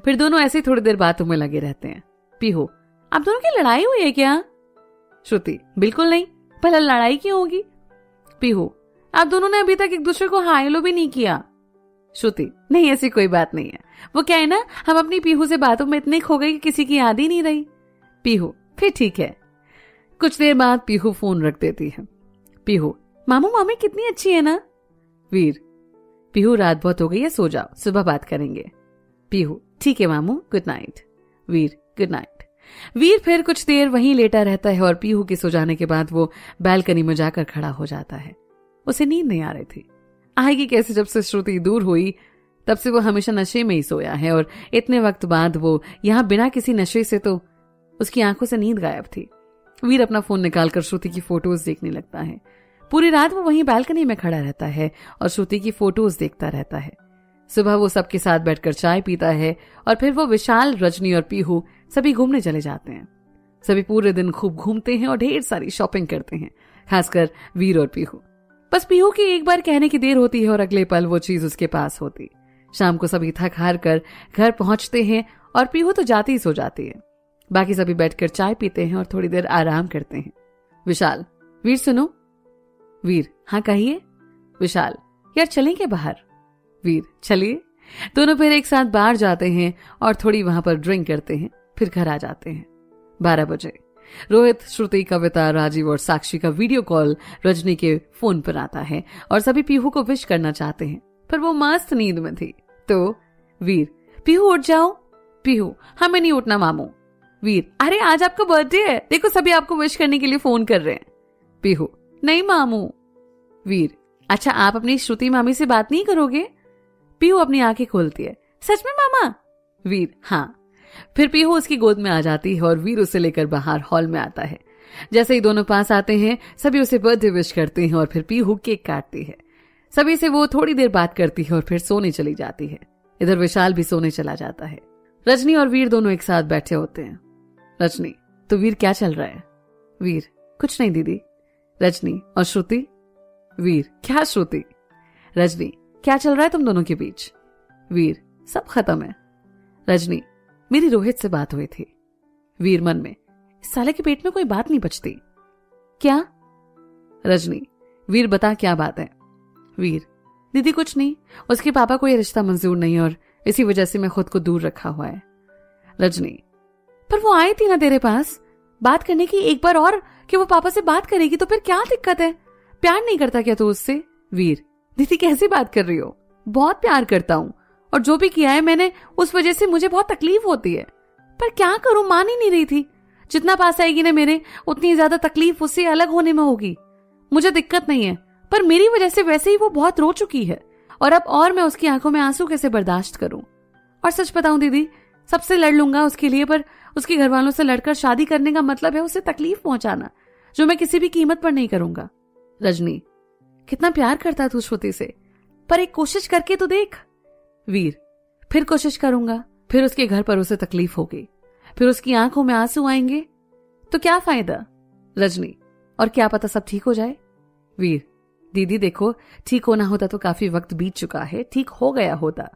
Speaker 1: फिर दोनों ऐसे थोड़ी देर बातों में लगे रहते हैं। पीहू, आप दोनों की लड़ाई हुई है क्या? श्रुति, बिल्कुल नहीं, पहले लड़ाई क्यों होगी? पीहू, आप दोनों ने अभी तक एक दूसरे को हाय हेलो भी नहीं किया। श्रुति, नहीं ऐसी कोई बात नहीं है, वो क्या है ना, हम अपनी पीहू से बातों में इतने खो गए कि किसी की याद ही नहीं रही। पीहू, फिर ठीक है। कुछ देर बाद पीहू फोन रख देती है। पीहू, मामू मामी कितनी अच्छी है ना? वीर, पीहू रात बहुत हो गई है, सो जाओ, सुबह बात करेंगे। पीहू, ठीक है मामू, गुड नाइट। वीर, गुड नाइट। वीर फिर कुछ देर वहीं लेटा रहता है और पीहू के सो जाने के बाद वो बालकनी में जाकर खड़ा हो जाता है। उसे नींद नहीं आ रही थी, आएगी कैसे? जब से श्रुति दूर हुई तब से वो हमेशा नशे में ही सोया है और इतने वक्त बाद वो यहाँ बिना किसी नशे से, तो उसकी आंखों से नींद गायब थी। वीर अपना फोन निकालकर श्रुति की फोटोज देखने लगता है। पूरी रात वो वहीं बालकनी में खड़ा रहता है और श्रुति की फोटोज देखता रहता है। सुबह वो सबके साथ बैठकर चाय पीता है और फिर वो विशाल, रजनी और पीहू सभी घूमने चले जाते हैं। सभी पूरे दिन खूब घूमते हैं और ढेर सारी शॉपिंग करते हैं, खासकर वीर और पीहू। बस पीहू की एक बार कहने की देर होती है और अगले पल वो चीज उसके पास होती। शाम को सभी थक हार कर घर पहुंचते हैं और पीहू तो जाती ही सो जाती है। बाकी सभी बैठकर चाय पीते हैं और थोड़ी देर आराम करते हैं। विशाल, वीर सुनो। वीर, हाँ कहिए। विशाल, यार चलेंगे बाहर? वीर, चलिए। दोनों फिर एक साथ बाहर जाते हैं और थोड़ी वहां पर ड्रिंक करते हैं, फिर घर आ जाते हैं। 12 बजे रोहित, श्रुति, कविता, राजीव और साक्षी का वीडियो कॉल रजनी के फोन पर आता है और सभी पीहू को विश करना चाहते हैं, पर वो मस्त नींद में थी। तो वीर, पीहू उठ जाओ। पीहू, हमें नहीं उठना मामू। वीर, अरे आज आपका बर्थडे है, देखो सभी आपको विश करने के लिए फोन कर रहे हैं। पीहू, नहीं मामू। वीर, अच्छा आप अपनी श्रुति मामी से बात नहीं करोगे? पीहू अपनी आंखें खोलती है। सच में मामा? वीर, हाँ। फिर पीहू उसकी गोद में आ जाती है और वीर उसे लेकर बाहर हॉल में आता है। जैसे ही दोनों पास आते हैं सभी उसे बर्थडे विश करते हैं और फिर पीहू केक काटती है। सभी से वो थोड़ी देर बात करती है और फिर सोने चली जाती है। इधर विशाल भी सोने चला जाता है। रजनी और वीर दोनों एक साथ बैठे होते हैं। रजनी, तो वीर क्या चल रहा है? वीर, कुछ नहीं दीदी। रजनी, और श्रुति? वीर, क्या श्रुति? रजनी, क्या चल रहा है तुम दोनों के बीच? वीर, सब खत्म है। रजनी, मेरी रोहित से बात हुई थी। वीर मन में, इस साले के पेट में कोई बात नहीं बचती। क्या? रजनी, वीर बता क्या बात है? वीर, दीदी कुछ नहीं, उसके पापा को यह रिश्ता मंजूर नहीं और इसी वजह से मैं खुद को दूर रखा हुआ है। रजनी, पर वो आई थी ना तेरे पास बात करने की एक बार और कि वो पापा से बात करेगी, तो फिर क्या दिक्कत है? प्यार नहीं करता क्या तू उससे? वीर, दीदी कैसी बात कर रही हो? बहुत प्यार करता हूं और जो भी किया है मैंने उस वजह से मुझे बहुत तकलीफ होती है, पर क्या करूं, मान ही नहीं रही थी। जितना पास आएगी ना मेरे, उतनी ज्यादा तकलीफ उससे अलग होने में होगी। मुझे दिक्कत नहीं है, पर मेरी वजह से वैसे ही वो बहुत रो चुकी है और अब और मैं उसकी आंखों में आंसू कैसे बर्दाश्त करूं? और सच बताऊं दीदी, सबसे लड़ लूंगा उसके लिए, पर उसके घर वालों से लड़कर शादी करने का मतलब है उसे तकलीफ पहुंचाना, जो मैं किसी भी कीमत पर नहीं करूंगा। रजनी, कितना प्यार करता तू श्रुति से, पर एक कोशिश करके तो देख। वीर, फिर कोशिश करूंगा, फिर उसके घर पर उसे तकलीफ होगी, फिर उसकी आंखों में आंसू आएंगे, तो क्या फायदा? रजनी, और क्या पता सब ठीक हो जाए। वीर, दीदी देखो, ठीक होना होता तो काफी वक्त बीत चुका है, ठीक हो गया होता।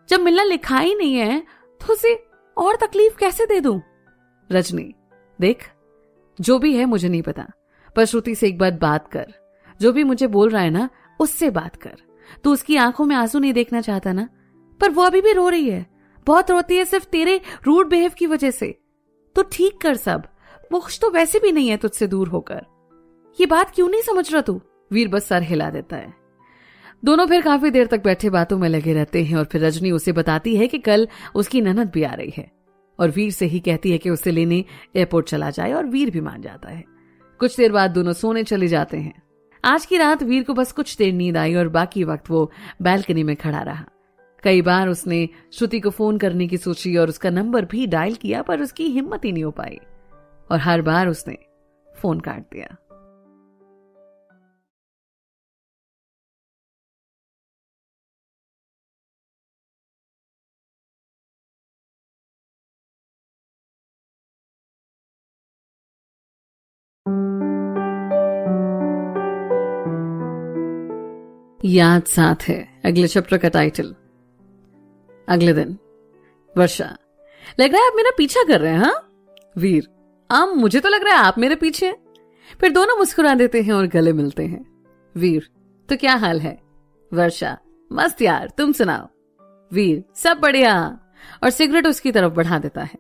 Speaker 1: जब मिलना लिखा ही नहीं है तो उसे और तकलीफ कैसे दे दूं? रजनी, देख, जो भी है मुझे नहीं पता, पर श्रुति से एक बार बात कर। जो भी मुझे बोल रहा है ना, उससे बात कर। तू उसकी आंखों में आंसू नहीं देखना चाहता ना, पर वो अभी भी रो रही है, बहुत रोती है सिर्फ तेरे रूड बिहेव की वजह से। तो ठीक कर सब, वो खुश तो वैसे भी नहीं है तुझसे दूर होकर। ये बात क्यों नहीं समझ रहा तू? वीर बस सर हिला देता है। दोनों फिर काफी देर तक बैठे बातों में लगे रहते हैं और फिर रजनी उसे बताती है कि कल उसकी ननद भी आ रही है और वीर से ही कहती है कि उसे लेने एयरपोर्ट चला जाए और वीर भी मान जाता है। कुछ देर बाद दोनों सोने चले जाते हैं। आज की रात वीर को बस कुछ देर नींद आई और बाकी वक्त वो बैल्कनी में खड़ा रहा। कई बार उसने श्रुति को फोन करने की सोची और उसका नंबर भी डायल किया, पर उसकी हिम्मत ही नहीं हो पाई और हर बार उसने फोन काट दिया। याद साथ है अगले चैप्टर का टाइटल। अगले दिन, वर्षा, लग रहा है आप मेरा पीछा कर रहे हैं? हाँ वीर, मुझे तो लग रहा है आप मेरे पीछे हैं। फिर दोनों मुस्कुरा देते हैं और गले मिलते हैं। वीर, तो क्या हाल है? वर्षा, मस्त यार, तुम सुनाओ। वीर, सब बढ़िया, और सिगरेट उसकी तरफ बढ़ा देता है।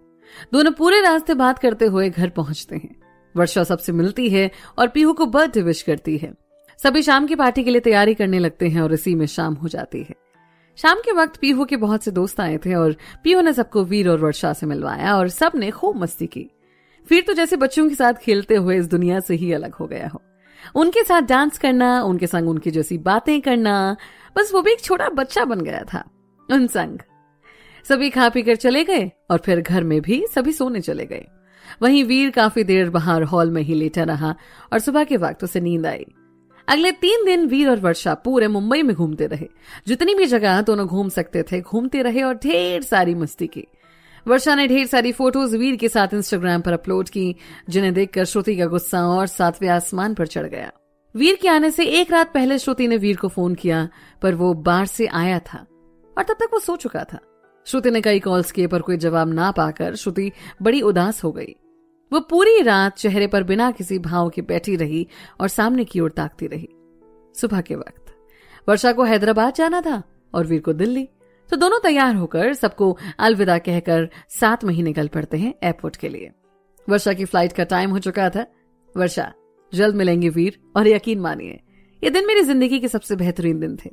Speaker 1: दोनों पूरे रास्ते बात करते हुए घर पहुंचते हैं। वर्षा सबसे मिलती है और पीहू को बर्थडे विश करती है। सभी शाम की पार्टी के लिए तैयारी करने लगते हैं और इसी में शाम हो जाती है। शाम के वक्त पीहू के बहुत से दोस्त आए थे और पीहू ने सबको वीर और वर्षा से मिलवाया और सब ने खूब मस्ती की। वीर तो जैसे बच्चों के साथ खेलते हुए इस दुनिया से ही अलग हो गया हो। उनके साथ डांस करना, उनके संग उनकी जैसी बातें करना, बस वो भी एक छोटा बच्चा बन गया था उन संग। सभी खा पी कर चले गए और फिर घर में भी सभी सोने चले गए। वहीं वीर काफी देर बाहर हॉल में ही लेटा रहा और सुबह के वक्त उसे नींद आई। अगले 3 दिन वीर और वर्षा पूरे मुंबई में घूमते रहे। जितनी भी जगह दोनों घूम सकते थे घूमते रहे और ढेर सारी मस्ती की। वर्षा ने ढेर सारी फोटोज वीर के साथ इंस्टाग्राम पर अपलोड की, जिन्हें देखकर श्रुति का गुस्सा और 7वें आसमान पर चढ़ गया। वीर के आने से एक रात पहले श्रुति ने वीर को फोन किया, पर वो बाहर से आया था और तब तक वो सो चुका था। श्रुति ने कई कॉल्स किए पर कोई जवाब ना पाकर श्रुति बड़ी उदास हो गई। वो पूरी रात चेहरे पर बिना किसी भाव के बैठी रही और सामने की ओर ताकती रही। सुबह के वक्त वर्षा को हैदराबाद जाना था और वीर को दिल्ली, तो दोनों तैयार होकर सबको अलविदा कहकर 7 महीने निकल पड़ते हैं एयरपोर्ट के लिए। वर्षा की फ्लाइट का टाइम हो चुका था। वर्षा, जल्द मिलेंगे वीर, और यकीन मानिए ये दिन मेरी जिंदगी के सबसे बेहतरीन दिन थे।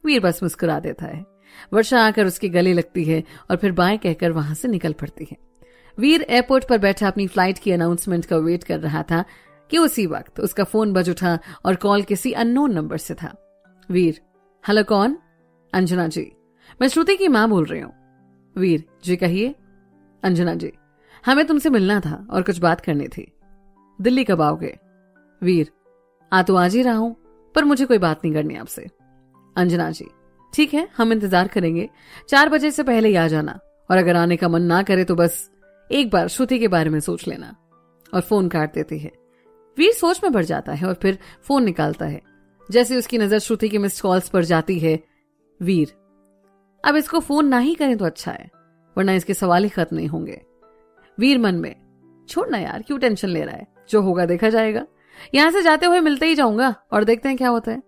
Speaker 1: वीर बस मुस्कुरा देता है। वर्षा आकर उसके गले लगती है और फिर बाय कहकर वहां से निकल पड़ती है। वीर एयरपोर्ट पर बैठा अपनी फ्लाइट की अनाउंसमेंट का वेट कर रहा था कि उसी वक्त उसका फोन बज उठा और कॉल किसी अननोन नंबर से था। वीर, हेलो, कौन? अंजना जी, मैं श्रुति की मां बोल रही हूँ। वीर, जी कहिए। अंजना जी, हमें तुमसे मिलना था और कुछ बात करनी थी। दिल्ली कब आओगे? वीर, आ तो आज ही रहा हूं, पर मुझे कोई बात नहीं करनी आपसे। अंजना जी, ठीक है, हम इंतजार करेंगे। 4 बजे से पहले ही आ जाना, और अगर आने का मन ना करे तो बस एक बार श्रुति के बारे में सोच लेना। और फोन काट देती है। वीर सोच में पड़ जाता है और फिर फोन निकालता है। जैसे उसकी नजर श्रुति के मिस्ड कॉल्स पर जाती है, वीर अब इसको फोन ना ही करें तो अच्छा है, वरना इसके सवाल ही खत्म नहीं होंगे। वीर मन में, छोड़ना यार, क्यों टेंशन ले रहा है, जो होगा देखा जाएगा। यहां से जाते हुए मिलते ही जाऊंगा और देखते हैं क्या होता है।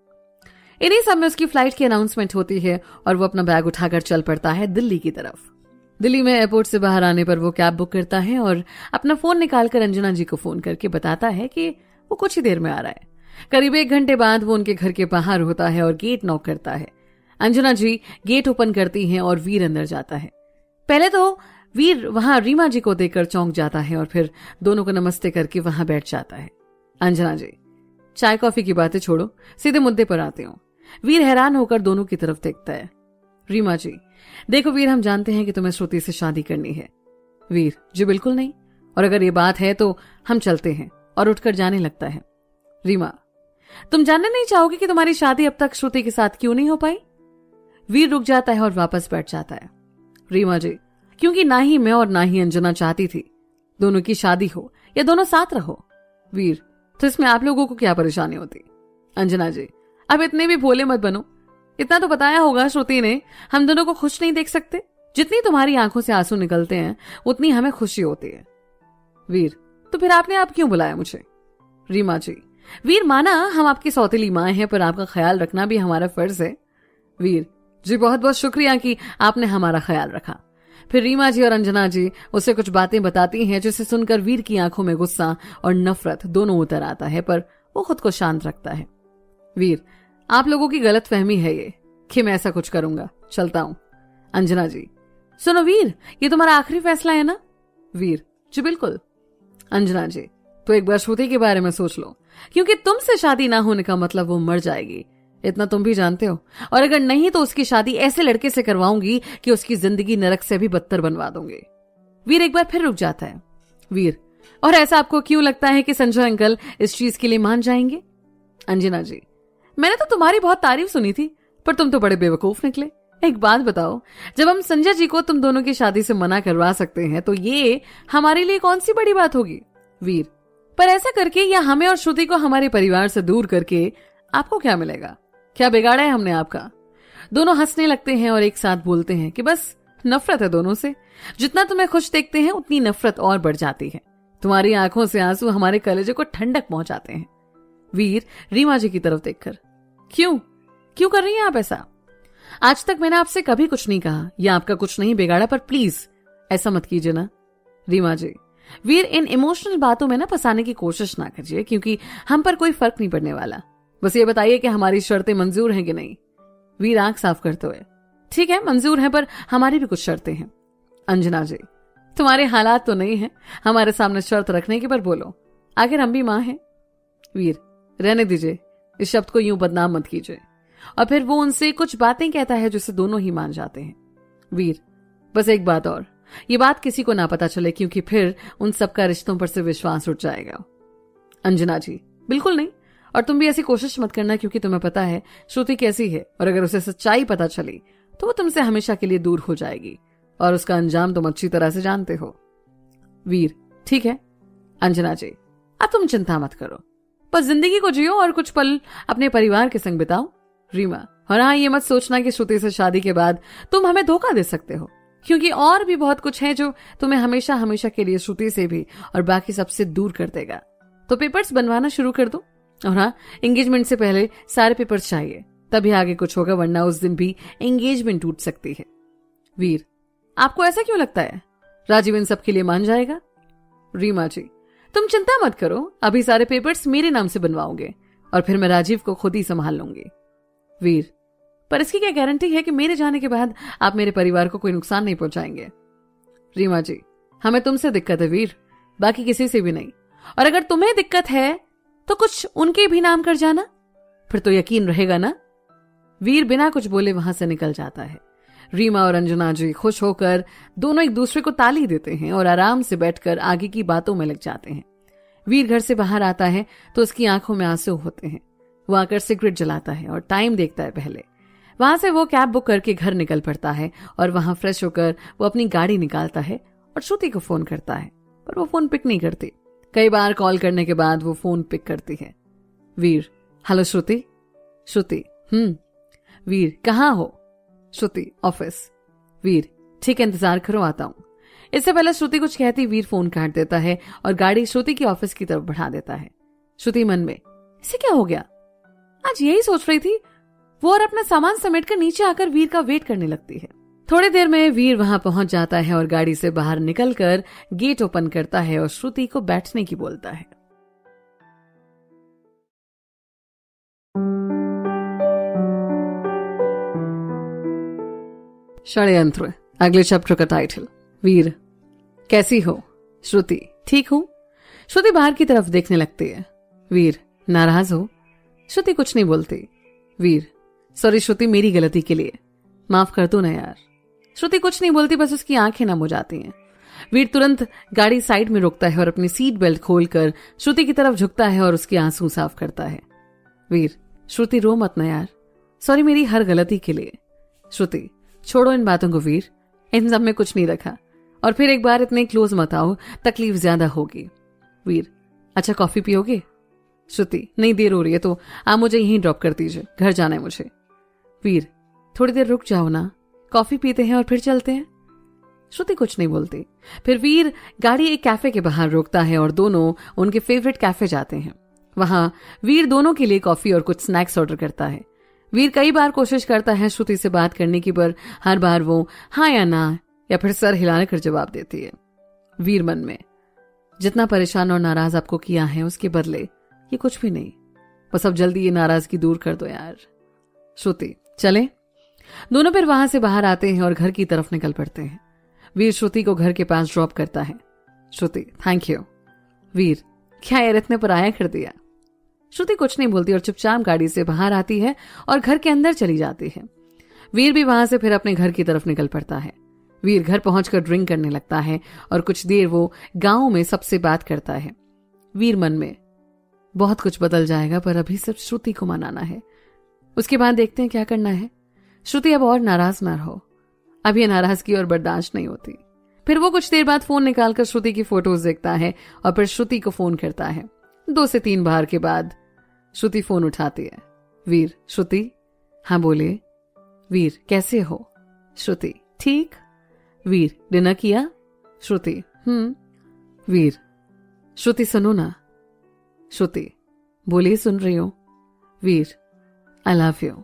Speaker 1: इन्हीं सब में उसकी फ्लाइट की अनाउंसमेंट होती है और वो अपना बैग उठाकर चल पड़ता है दिल्ली की तरफ। दिल्ली में एयरपोर्ट से बाहर आने पर वो कैब बुक करता है और अपना फोन निकालकर अंजना जी को फोन करके बताता है कि वो कुछ ही देर में आ रहा है। करीब 1 घंटे बाद वो उनके घर के बाहर होता है और गेट नॉक करता है। अंजना जी गेट ओपन करती हैं और वीर अंदर जाता है। पहले तो वीर वहां रीमा जी को देखकर चौंक जाता है और फिर दोनों को नमस्ते करके वहां बैठ जाता है। अंजना जी, चाय कॉफी की बातें छोड़ो, सीधे मुद्दे पर आते हो। वीर हैरान होकर दोनों की तरफ देखता है। रीमा जी, देखो वीर, हम जानते हैं कि तुम्हें श्रुति से शादी करनी है। वीर जी, बिल्कुल नहीं, और अगर ये बात है तो हम चलते हैं, और उठकर जाने लगता है। रीमा, तुम जानना नहीं चाहोगे कि तुम्हारी शादी अब तक श्रुति के साथ क्यों नहीं हो पाई? वीर रुक जाता है और वापस बैठ जाता है। रीमा जी, क्योंकि ना ही मैं और ना ही अंजना चाहती थी दोनों की शादी हो या दोनों साथ रहो। वीर, तो इसमें आप लोगों को क्या परेशानी होती? अंजना जी, अब इतने भी भोले मत बनो। इतना तो बताया होगा श्रुति ने, हम दोनों को खुश नहीं देख सकते। जितनी तुम्हारी आंखों से आंसू निकलते हैं उतनी हमें खुशी होती है। वीर, तो फिर आपने आप क्यों बुलाया मुझे? रीमा जी, वीर माना हम आपकी सौतेली मां हैं, पर आपका ख्याल रखना भी हमारा फर्ज है। वीर जी, बहुत बहुत शुक्रिया कि आपने हमारा ख्याल रखा। फिर रीमा जी और अंजना जी उसे कुछ बातें बताती हैं जिसे सुनकर वीर की आंखों में गुस्सा और नफरत दोनों उतर आता है, पर वो खुद को शांत रखता है। वीर, आप लोगों की गलत फहमी है ये कि मैं ऐसा कुछ करूंगा, चलता हूं। अंजना जी, सुनो वीर, ये तुम्हारा आखिरी फैसला है ना? वीर जी, बिल्कुल। अंजना जी, तो एक बार श्रुति के बारे में सोच लो, क्योंकि तुमसे शादी ना होने का मतलब वो मर जाएगी, इतना तुम भी जानते हो। और अगर नहीं तो उसकी शादी ऐसे लड़के से करवाऊंगी कि उसकी जिंदगी नरक से भी बदतर बनवा दूंगी। वीर एक बार फिर रुक जाता है। वीर, और ऐसा आपको क्यों लगता है कि संजय अंकल इस चीज के लिए मान जाएंगे? अंजना जी, मैंने तो तुम्हारी बहुत तारीफ सुनी थी, पर तुम तो बड़े बेवकूफ निकले। एक बात बताओ, जब हम संजय जी को तुम दोनों की शादी से मना करवा सकते हैं तो ये हमारे लिए कौन सी बड़ी बात होगी? वीर, पर ऐसा करके या हमें और श्रुति को हमारे परिवार से दूर करके आपको क्या मिलेगा? क्या बिगाड़ा है हमने आपका? दोनों हंसने लगते हैं और एक साथ बोलते हैं कि बस नफरत है दोनों से। जितना तुम्हें खुश देखते हैं उतनी नफरत और बढ़ जाती है। तुम्हारी आंखों से आंसू हमारे कलेजे को ठंडक पहुंचाते हैं। वीर रीमा जी की तरफ देखकर, क्यों कर रही हैं आप ऐसा? आज तक मैंने आपसे कभी कुछ नहीं कहा या आपका कुछ नहीं बिगाड़ा, पर प्लीज ऐसा मत कीजिए ना। रीमा जी, वीर इन इमोशनल बातों में ना फंसाने की कोशिश ना कीजिए, क्योंकि हम पर कोई फर्क नहीं पड़ने वाला। बस ये बताइए कि हमारी शर्तें मंजूर हैं कि नहीं? वीर आंख साफ करते हुए, ठीक है, मंजूर है, पर हमारी भी कुछ शर्तें हैं। अंजना जी, तुम्हारे हालात तो नहीं है हमारे सामने शर्त रखने की, पर बोलो, आखिर हम भी मां हैं। वीर, रहने दीजिए, इस शब्द को यूं बदनाम मत कीजिए। और फिर वो उनसे कुछ बातें कहता है जिसे दोनों ही मान जाते हैं। वीर, बस एक बात और, ये बात किसी को ना पता चले, क्योंकि फिर उन सबका रिश्तों पर से विश्वास उठ जाएगा। अंजना जी, बिल्कुल नहीं, और तुम भी ऐसी कोशिश मत करना, क्योंकि तुम्हें पता है श्रुति कैसी है, और अगर उसे सच्चाई पता चली तो वो तुमसे हमेशा के लिए दूर हो जाएगी, और उसका अंजाम तुम अच्छी तरह से जानते हो। वीर, ठीक है। अंजना जी, अब तुम चिंता मत करो, बस जिंदगी को जियो और कुछ पल अपने परिवार के संग बिताओ। रीमा, और हाँ, ये मत सोचना कि श्रुति से शादी के बाद तुम हमें धोखा दे सकते हो, क्योंकि और भी बहुत कुछ है जो तुम्हें हमेशा हमेशा के लिए श्रुति से भी और बाकी सबसे दूर कर देगा। तो पेपर्स बनवाना शुरू कर दो, और हाँ, एंगेजमेंट से पहले सारे पेपर्स चाहिए, तभी आगे कुछ होगा, वरना उस दिन भी एंगेजमेंट टूट सकती है। वीर, आपको ऐसा क्यों लगता है? राजीव इन सब के लिए मान जाएगा? रीमा जी, तुम चिंता मत करो, अभी सारे पेपर्स मेरे नाम से बनवाओगे और फिर मैं राजीव को खुद ही संभाल लूंगी। वीर, पर इसकी क्या गारंटी है कि मेरे जाने के बाद आप मेरे परिवार को कोई नुकसान नहीं पहुंचाएंगे? रीमा जी, हमें तुमसे दिक्कत है वीर, बाकी किसी से भी नहीं, और अगर तुम्हें दिक्कत है तो कुछ उनके भी नाम कर जाना, फिर तो यकीन रहेगा ना। वीर बिना कुछ बोले वहां से निकल जाता है। रीमा और अंजना जी खुश होकर दोनों एक दूसरे को ताली देते हैं और आराम से बैठकर आगे की बातों में लग जाते हैं। वीर घर से बाहर आता है तो उसकी आंखों में आंसू होते हैं। वो आकर सिगरेट जलाता है और टाइम देखता है पहले। वहां से वो कैब बुक करके घर निकल पड़ता है और वहां फ्रेश होकर वो अपनी गाड़ी निकालता है और श्रुति को फोन करता है, पर वो फोन पिक नहीं करती। कई बार कॉल करने के बाद वो फोन पिक करती है। वीर, हेलो श्रुति। श्रुति, वीर, कहाँ हो? श्रुति, ऑफिस। वीर, ठीक है, इंतजार करो, आता हूं। इससे पहले श्रुति कुछ कहती वीर फोन काट देता है और गाड़ी श्रुति की ऑफिस की तरफ बढ़ा देता है। श्रुति मन में, इसे क्या हो गया? आज यही सोच रही थी वो, और अपना सामान समेटकर नीचे आकर वीर का वेट करने लगती है। थोड़ी देर में वीर वहां पहुंच जाता है और गाड़ी से बाहर निकलकर गेट ओपन करता है और श्रुति को बैठने की बोलता है। षड्यंत्र, अगले चैप्टर का टाइटल। वीर, कैसी हो? श्रुति, ठीक हूं। श्रुति बाहर की तरफ देखने लगती है। वीर, नाराज हो? श्रुति कुछ नहीं बोलती। वीर, सॉरी श्रुति, मेरी गलती के लिए माफ कर दो ना यार। श्रुति कुछ नहीं बोलती, बस उसकी आंखें नम हो जाती हैं। वीर तुरंत गाड़ी साइड में रोकता है और अपनी सीट बेल्ट खोलकर श्रुति की तरफ झुकता है और उसके आंसू साफ करता है। वीर, श्रुति रो मत ना यार, सॉरी मेरी हर गलती के लिए। श्रुति, छोड़ो इन बातों को वीर, इन सब में कुछ नहीं रखा, और फिर एक बार इतने क्लोज मत आओ, तकलीफ ज्यादा होगी। वीर, अच्छा कॉफी पियोगे? श्रुति, नहीं देर हो रही है तो आप मुझे यहीं ड्रॉप कर दीजिए, घर जाना है मुझे। वीर, थोड़ी देर रुक जाओ ना, कॉफी पीते हैं और फिर चलते हैं। श्रुति कुछ नहीं बोलती। फिर वीर गाड़ी एक कैफे के बाहर रोकता है और दोनों उनके फेवरेट कैफे जाते हैं। वहां वीर दोनों के लिए कॉफी और कुछ स्नैक्स ऑर्डर करता है। वीर कई बार कोशिश करता है श्रुति से बात करने की, पर हर बार वो हाँ या ना या फिर सर हिलाने कर जवाब देती है। वीर मन में, जितना परेशान और नाराज आपको किया है उसके बदले ये कुछ भी नहीं, बस अब जल्दी ये नाराजगी दूर कर दो यार। श्रुति, चले? दोनों फिर वहां से बाहर आते हैं और घर की तरफ निकल पड़ते हैं। वीर श्रुति को घर के पास ड्रॉप करता है। श्रुति, थैंक यू। वीर, क्या यार इतने पर आया कर दिया। श्रुति कुछ नहीं बोलती और चुपचाप गाड़ी से बाहर आती है और घर के अंदर चली जाती है। वीर भी वहां से फिर अपने घर की तरफ निकल पड़ता है। वीर घर पहुंचकर ड्रिंक करने लगता है और कुछ देर वो गांव में सबसे बात करता है। वीर मन में, बहुत कुछ बदल जाएगा पर अभी सिर्फ श्रुति को मनाना है, उसके बाद देखते हैं क्या करना है। श्रुति अब और नाराज ना रहो, अब ये नाराजगी और बर्दाश्त नहीं होती। फिर वो कुछ देर बाद फोन निकालकर श्रुति की फोटोज देखता है और फिर श्रुति को फोन करता है। 2 से 3 बार के बाद श्रुति फोन उठाती है। वीर, श्रुति, हाँ बोलिए। वीर, कैसे हो? श्रुति, ठीक। वीर, डिनर किया? श्रुति, वीर, श्रुति सुनो ना। श्रुति, बोलिए, सुन रही हो। वीर, आई लव यू।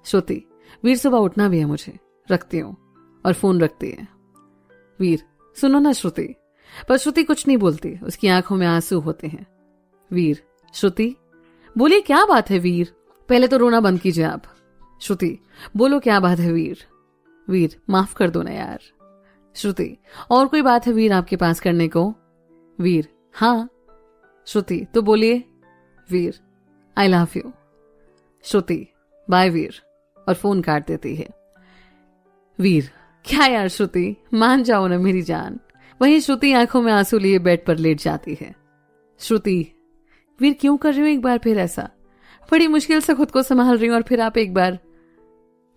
Speaker 1: श्रुति, वीर सुबह उठना भी है मुझे, रखती हूं, और फोन रखती है। वीर, सुनो ना श्रुति। पर श्रुति कुछ नहीं बोलती, उसकी आंखों में आंसू होते हैं। वीर, श्रुति, बोलिए क्या बात है वीर, पहले तो रोना बंद कीजिए आप। श्रुति, बोलो क्या बात है वीर। वीर, माफ कर दो ना यार। श्रुति, और कोई बात है वीर आपके पास करने को? वीर, हाँ। श्रुति, तो बोलिए। Veer, I love you. Shruti, bye Veer, और फोन काट देती है। वीर, क्या यार श्रुति, मान जाओ ना मेरी जान। वहीं श्रुति आंखों में आंसू लिए बेड पर लेट जाती है। श्रुति, वीर क्यों कर रही हो एक बार फिर ऐसा? बड़ी मुश्किल से खुद को संभाल रही हूं और फिर आप एक बार।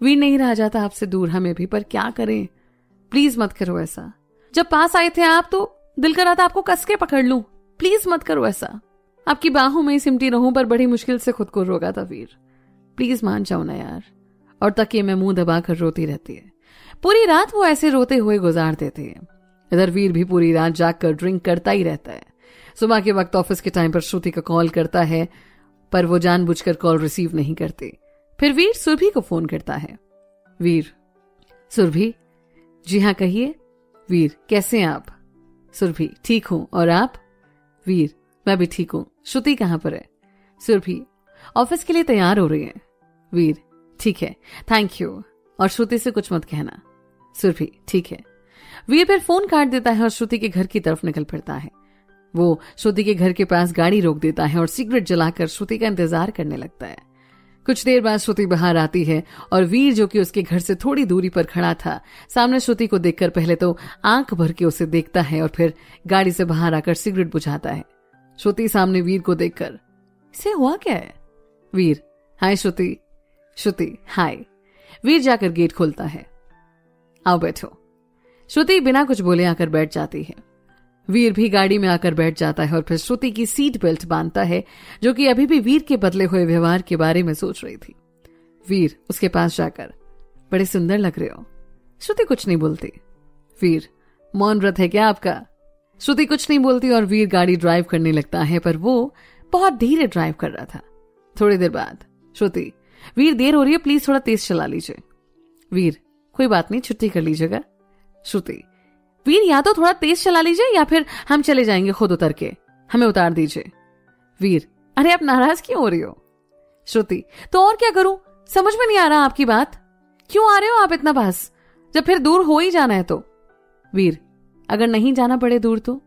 Speaker 1: वीर, नहीं रहा जाता आपसे दूर हमें भी, पर क्या करें, प्लीज मत करो ऐसा। जब पास आए थे आप तो दिल कर रहा था आपको कस के पकड़ लूं, प्लीज मत करो ऐसा। आपकी बाहों में ही सिमटी रहूं, पर बड़ी मुश्किल से खुद को रोका था वीर, प्लीज मान जाओ ना यार। और तकिए में मुंह दबाकर रोती रहती है। पूरी रात वो ऐसे रोते हुए गुजार देती है। इधर वीर भी पूरी रात जागकर ड्रिंक करता ही रहता है। सुबह के वक्त ऑफिस के टाइम पर श्रुति का कॉल करता है, पर वो जानबूझकर कॉल रिसीव नहीं करती। फिर वीर सुरभि को फोन करता है। वीर, सुरभि, जी हाँ कहिए। वीर, कैसे हैं आप? सुरभि, ठीक हूं, और आप? वीर, मैं भी ठीक हूं। श्रुति कहां पर है? सुरभि, ऑफिस के लिए तैयार हो रही है। वीर, ठीक है, थैंक यू, और श्रुति से कुछ मत कहना। सुरभि, ठीक है। वीर फिर फोन काट देता है और श्रुति के घर की तरफ निकल पड़ता है। वो श्रुति के घर के पास गाड़ी रोक देता है और सिगरेट जलाकर श्रुति का इंतजार करने लगता है। कुछ देर बाद श्रुति बाहर आती है और वीर, जो कि उसके घर से थोड़ी दूरी पर खड़ा था, सामने श्रुति को देखकर पहले तो आंख भर के उसे देखता है और फिर गाड़ी से बाहर आकर सिगरेट बुझाता है। श्रुति सामने वीर को देखकर, इसे हुआ क्या है? वीर, हाय श्रुति। श्रुति, हाय। वीर जाकर गेट खोलता है। आओ बैठो। श्रुति बिना कुछ बोले आकर बैठ जाती है। वीर भी गाड़ी में आकर बैठ जाता है और फिर श्रुति की सीट बेल्ट बांधता है, जो कि अभी भी वीर के बदले हुए व्यवहार के बारे में सोच रही थी। वीर उसके पास जाकर, बड़े सुंदर लग रहे हो। श्रुति कुछ नहीं बोलती। वीर, मौन व्रत है क्या आपका? श्रुति कुछ नहीं बोलती और वीर गाड़ी ड्राइव करने लगता है, पर वो बहुत धीरे ड्राइव कर रहा था। थोड़ी देर बाद श्रुति, वीर देर हो रही है, प्लीज थोड़ा तेज चला लीजिए। वीर, कोई बात नहीं, छुट्टी कर लीजिएगा। श्रुति, वीर या तो थोड़ा तेज चला लीजिए या फिर हम चले जाएंगे खुद उतर के, हमें उतार दीजिए। वीर, अरे आप नाराज क्यों हो रही हो? श्रुति, तो और क्या करूं, समझ में नहीं आ रहा आपकी बात। क्यों आ रहे हो आप इतना पास, जब फिर दूर हो ही जाना है तो? वीर, अगर नहीं जाना पड़े दूर तो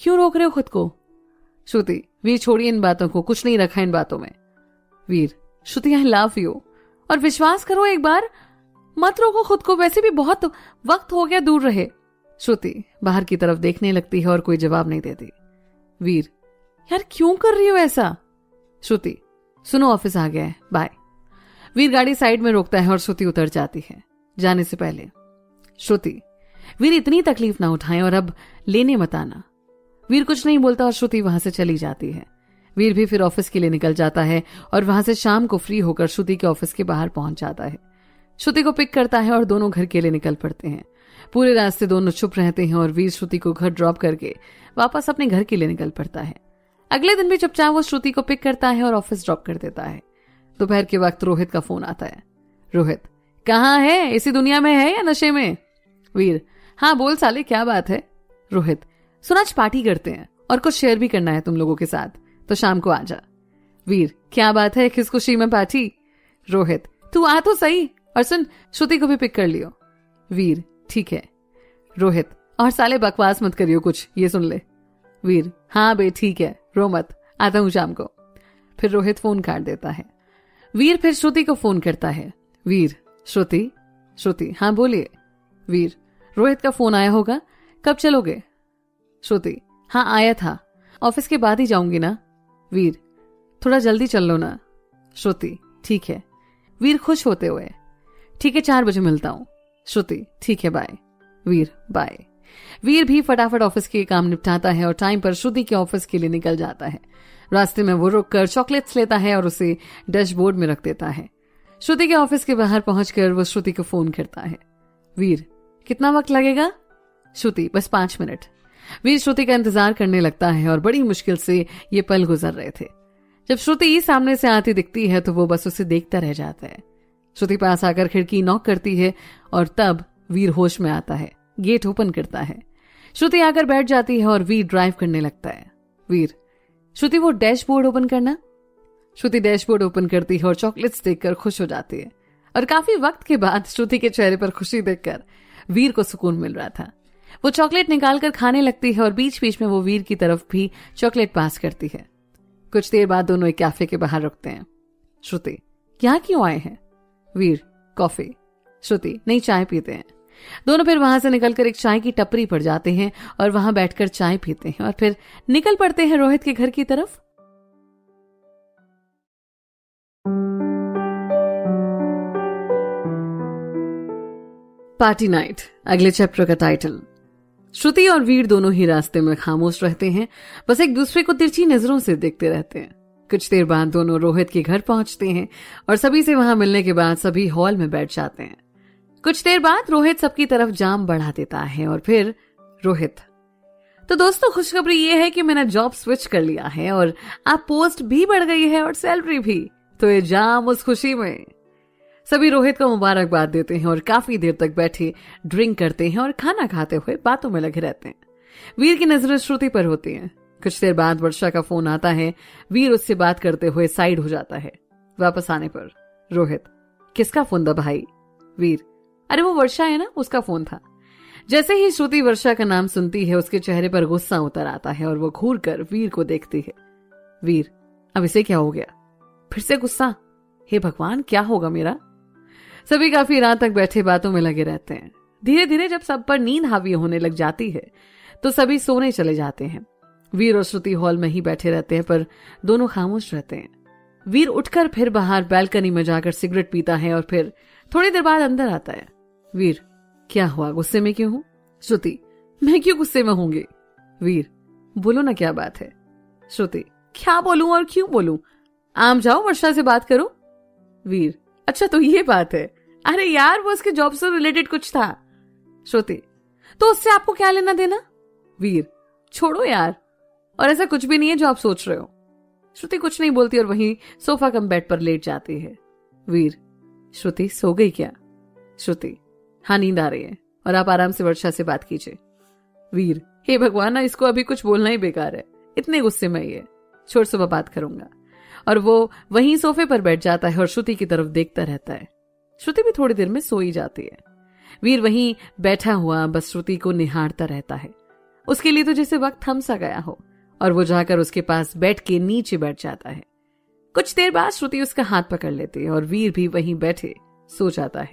Speaker 1: क्यों रोक रहे हो खुद को? श्रुति, वीर छोड़िए इन बातों को, कुछ नहीं रखा इन बातों में। वीर, श्रुति आई लव यू, और विश्वास करो एक बार, मत रोको खुद को, वैसे भी बहुत वक्त हो गया दूर रहे। श्रुति बाहर की तरफ देखने लगती है और कोई जवाब नहीं देती। वीर, यार क्यों कर रही हो ऐसा? श्रुति, सुनो ऑफिस आ गया है, बाय। वीर गाड़ी साइड में रोकता है और श्रुति उतर जाती है। जाने से पहले, श्रुति, वीर इतनी तकलीफ ना उठाएं और अब लेने मत आना। वीर कुछ नहीं बोलता और श्रुति वहां से चली जाती है। वीर भी फिर ऑफिस के लिए निकल जाता है और वहां से शाम को फ्री होकर श्रुति के ऑफिस के बाहर पहुंच जाता है। श्रुति को पिक करता है और दोनों घर के लिए निकल पड़ते हैं। पूरे रास्ते दोनों चुप रहते हैं और वीर श्रुति को घर ड्रॉप करके वापस अपने घर के लिए निकल पड़ता है। अगले दिन भी चुपचाप वो श्रुति को पिक करता है और ऑफिस ड्रॉप कर देता है। दोपहर के वक्त रोहित का फोन आता है। रोहित, कहाँ है, इसी दुनिया में है या नशे में? वीर, हाँ बोल साले, क्या बात है? रोहित, सुन आज पार्टी करते हैं और कुछ शेयर भी करना है तुम लोगों के साथ, तो शाम को आजा। वीर, क्या बात है, किस खुशी में पार्टी? रोहित, तू आ तो सही, और सुन श्रुति को भी पिक कर लियो। वीर, ठीक है। रोहित, और साले बकवास मत करियो कुछ, ये सुन ले। वीर, हाँ बे ठीक है, रो मत, आता हूं शाम को। फिर रोहित फोन काट देता है। वीर फिर श्रुति को फोन करता है। वीर, श्रुति। श्रुति, हाँ बोलिए। वीर, रोहित का फोन आया होगा, कब चलोगे? श्रुति, हाँ आया था, ऑफिस के बाद ही जाऊंगी ना। वीर, थोड़ा जल्दी चल लो ना। श्रुति, ठीक है। वीर खुश होते हुए, ठीक है 4 बजे मिलता हूं। श्रुति, ठीक है बाय। वीर, बाय। वीर भी फटाफट ऑफिस के काम निपटाता है और टाइम पर श्रुति के ऑफिस के लिए निकल जाता है। रास्ते में वो रुककर चॉकलेट्स लेता है और उसे डैशबोर्ड में रख देता है। श्रुति के ऑफिस के बाहर पहुंचकर वो श्रुति को फोन करता है। वीर, कितना वक्त लगेगा? श्रुति, बस 5 मिनट। वीर श्रुति का इंतजार करने लगता है और बड़ी मुश्किल से ये पल गुजर रहे थे। जब श्रुति सामने से आती दिखती है तो वो बस उसे देखता रह जाता है। श्रुति पास आकर खिड़की नॉक करती है और तब वीर होश में आता है, गेट ओपन करता है। श्रुति आकर बैठ जाती है और वीर ड्राइव करने लगता है। वीर, श्रुति वो डैशबोर्ड ओपन करना। श्रुति डैशबोर्ड ओपन करती है और चॉकलेट्स देखकर खुश हो जाती है। और काफी वक्त के बाद श्रुति के चेहरे पर खुशी देखकर वीर को सुकून मिल रहा था। वो चॉकलेट निकालकर खाने लगती है और बीच बीच में वो वीर की तरफ भी चॉकलेट पास करती है। कुछ देर बाद दोनों एक कैफे के बाहर रुकते हैं। श्रुति, यहाँ क्यों आए हैं? वीर, कॉफी। श्रुति, नहीं चाय पीते हैं। दोनों फिर वहां से निकलकर एक चाय की टपरी पर जाते हैं और वहां बैठकर चाय पीते हैं और फिर निकल पड़ते हैं रोहित के घर की तरफ। पार्टी नाइट, अगले चैप्टर का टाइटल। श्रुति और वीर दोनों ही रास्ते में खामोश रहते हैं, बस एक दूसरे को तिरछी नजरों से देखते रहते हैं। कुछ देर बाद दोनों रोहित के घर पहुंचते हैं और सभी से वहां मिलने के बाद सभी हॉल में बैठ जाते हैं। कुछ देर बाद रोहित सबकी तरफ जाम बढ़ा देता है और फिर रोहित, तो दोस्तों खुशखबरी ये है कि मैंने जॉब स्विच कर लिया है और आप पोस्ट भी बढ़ गई है और सैलरी भी, तो ये जाम उस खुशी में। सभी रोहित को मुबारकबाद देते हैं और काफी देर तक बैठे ड्रिंक करते हैं और खाना खाते हुए बातों में लगे रहते हैं। वीर की नजरें श्रुति पर होती हैं। कुछ देर बाद वर्षा का फोन आता है। वीर उससे बात करते हुए साइड हो जाता है। वापस आने पर रोहित, किसका फोन था भाई? वीर, अरे वो वर्षा है ना, उसका फोन था। जैसे ही श्रुति वर्षा का नाम सुनती है उसके चेहरे पर गुस्सा उतर आता है और वो घूर कर वीर को देखती है। वीर, अब इसे क्या हो गया? फिर से गुस्सा? हे भगवान, क्या होगा मेरा? सभी काफी रात तक बैठे बातों में लगे रहते हैं। धीरे धीरे जब सब पर नींद हावी होने लग जाती है तो सभी सोने चले जाते हैं। वीर और श्रुति हॉल में ही बैठे रहते हैं पर दोनों खामोश रहते हैं। वीर उठकर फिर बाहर बैल्कनी में जाकर सिगरेट पीता है और फिर थोड़ी देर बाद अंदर आता है। वीर, क्या हुआ, गुस्से में क्यों हूं? श्रुति, मैं क्यों गुस्से में होंगी? वीर, बोलो ना क्या बात है? श्रुति, क्या बोलूं और क्यों बोलूं? आम जाओ, वर्षा से बात करो। वीर, अच्छा तो ये बात है। अरे यार, वो उसके जॉब से रिलेटेड कुछ था। श्रुति, तो उससे आपको क्या लेना देना? वीर, छोड़ो यार, और ऐसा कुछ भी नहीं है जो आप सोच रहे हो। श्रुति कुछ नहीं बोलती और वहीं सोफा कम बेड पर लेट जाती है। वीर, श्रुति सो गई क्या? श्रुति, हाँ नींद आ रही है और आप आराम से वर्षा से बात कीजिए। वीर, हे भगवान, इसको अभी कुछ बोलना ही बेकार है, इतने गुस्से में ये, छोड़, सुबह बात करूंगा। और वो वहीं सोफे पर बैठ जाता है और श्रुति की तरफ देखता रहता है। श्रुति भी थोड़ी देर में सो ही जाती है। वीर वहीं बैठा हुआ बस श्रुति को निहारता रहता है। उसके लिए तो जैसे वक्त थम सा गया हो, और वो जाकर उसके पास बैठ के नीचे बैठ जाता है। कुछ देर बाद श्रुति उसका हाथ पकड़ लेती है और वीर भी वहीं बैठे सो जाता है।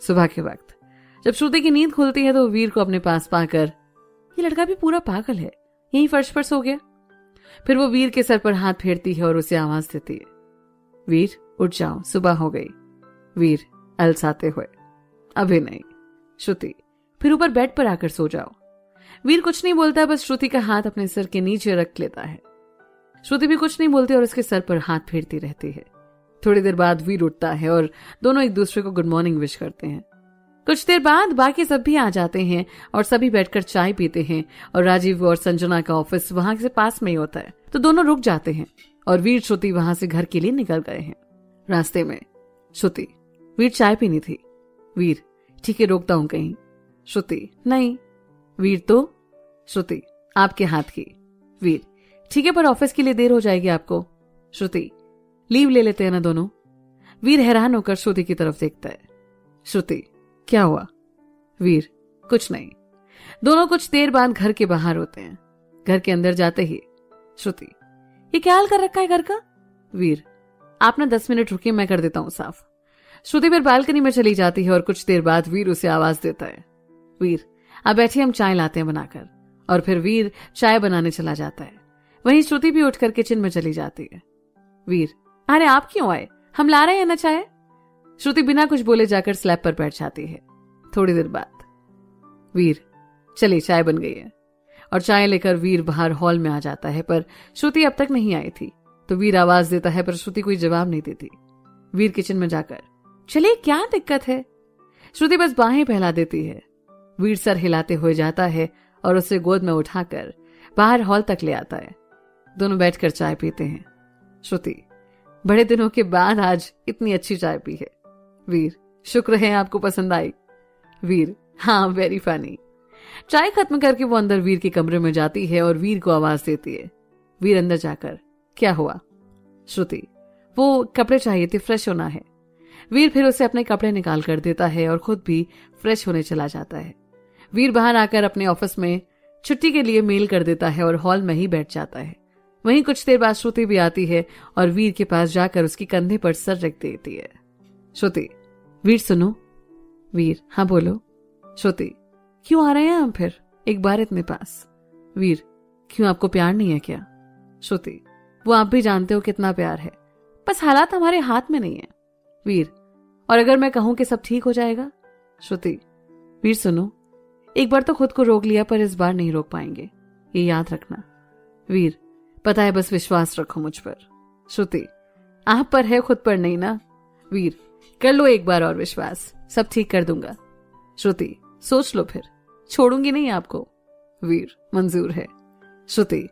Speaker 1: सुबह के वक्त जब श्रुति की नींद खुलती है तो वीर को अपने पास पाकर, ये लड़का भी पूरा पागल है, यहीं फर्श पर सो गया। फिर वो वीर के सर पर हाथ फेरती है और उसे आवाज देती है, वीर उठ जाओ, सुबह हो गई। वीर अलसाते हुए, अभी नहीं। श्रुति, फिर ऊपर बेड पर आकर सो जाओ। वीर कुछ नहीं बोलता, बस श्रुति का हाथ अपने सर के नीचे रख लेता है। श्रुति भी कुछ नहीं बोलती और उसके सर पर हाथ फेरती रहती है। थोड़ी देर बाद वीर उठता है और दोनों एक दूसरे को गुड मॉर्निंग विश करते हैं। कुछ देर बाद बाकी सब भी आ जाते हैं और सभी बैठकर चाय पीते हैं। और राजीव और संजना का ऑफिस वहां से पास में ही होता है, तो दोनों रुक जाते हैं और वीर श्रुति वहां से घर के लिए निकल गए हैं। रास्ते में श्रुति, वीर चाय पीनी थी। वीर, ठीक है, रोकता हूं कहीं। श्रुति, नहीं। वीर, तो? श्रुति, आपके हाथ की। वीर, ठीक है, पर ऑफिस के लिए देर हो जाएगी आपको। श्रुति, लीव ले लेते हैं ना दोनों। वीर हैरान होकर श्रुति की तरफ देखता है। श्रुति, क्या हुआ? वीर, कुछ नहीं। दोनों कुछ देर बाद घर के बाहर होते हैं। घर के अंदर जाते ही श्रुति, ये क्या हाल कर रखा है घर का? वीर, आप ना 10 मिनट रुकिए, मैं कर देता हूं साफ। श्रुति फिर बालकनी में चली जाती है और कुछ देर बाद वीर उसे आवाज देता है, वीर आप बैठिए, हम चाय लाते हैं बनाकर। और फिर वीर चाय बनाने चला जाता है। वहीं श्रुति भी उठकर किचन में चली जाती है। वीर, अरे आप क्यों आए, हम ला रहे हैं ना चाय। श्रुति बिना कुछ बोले जाकर स्लैब पर बैठ जाती है। थोड़ी देर बाद वीर, चलिए चाय बन गई है। और चाय लेकर वीर बाहर हॉल में आ जाता है, पर श्रुति अब तक नहीं आई थी। तो वीर आवाज देता है पर श्रुति कोई जवाब नहीं देती। वीर किचन में जाकर, चलिए क्या दिक्कत है? श्रुति बस बाहें फैला देती है। वीर सर हिलाते हुए जाता है और उसे गोद में उठाकर बाहर हॉल तक ले आता है। दोनों बैठकर चाय पीते हैं। श्रुति, बड़े दिनों के बाद आज इतनी अच्छी चाय पी है। वीर, शुक्र है आपको पसंद आई। वीर, हाँ वेरी फनी। चाय खत्म करके वो अंदर वीर के कमरे में जाती है और वीर को आवाज देती है। वीर अंदर जाकर, क्या हुआ? श्रुति, वो कपड़े चाहिए थे, फ्रेश होना है। वीर फिर उसे अपने कपड़े निकाल कर देता है और खुद भी फ्रेश होने चला जाता है। वीर बाहर आकर अपने ऑफिस में छुट्टी के लिए मेल कर देता है और हॉल में ही बैठ जाता है। वहीं कुछ देर बाद श्रुति भी आती है और वीर के पास जाकर उसके कंधे पर सर रख देती है। श्रुति, वीर सुनो। वीर, हाँ बोलो। श्रुति, क्यों आ रहे हैं हम फिर एक बार इतने पास? वीर, क्यों आपको प्यार नहीं है क्या? श्रुति, वो आप भी जानते हो कितना प्यार है, बस हालात हमारे हाथ में नहीं है। वीर, और अगर मैं कहूं कि सब ठीक हो जाएगा? श्रुति, वीर सुनो, एक बार तो खुद को रोक लिया पर इस बार नहीं रोक पाएंगे, ये याद रखना। वीर, पता है, बस विश्वास रखो मुझ पर। श्रुति, आप पर है, खुद पर नहीं ना। वीर, कर लो एक बार और विश्वास, सब ठीक कर दूंगा। श्रुति, सोच लो फिर, छोड़ूंगी नहीं आपको। वीर, मंजूर है। श्रुति,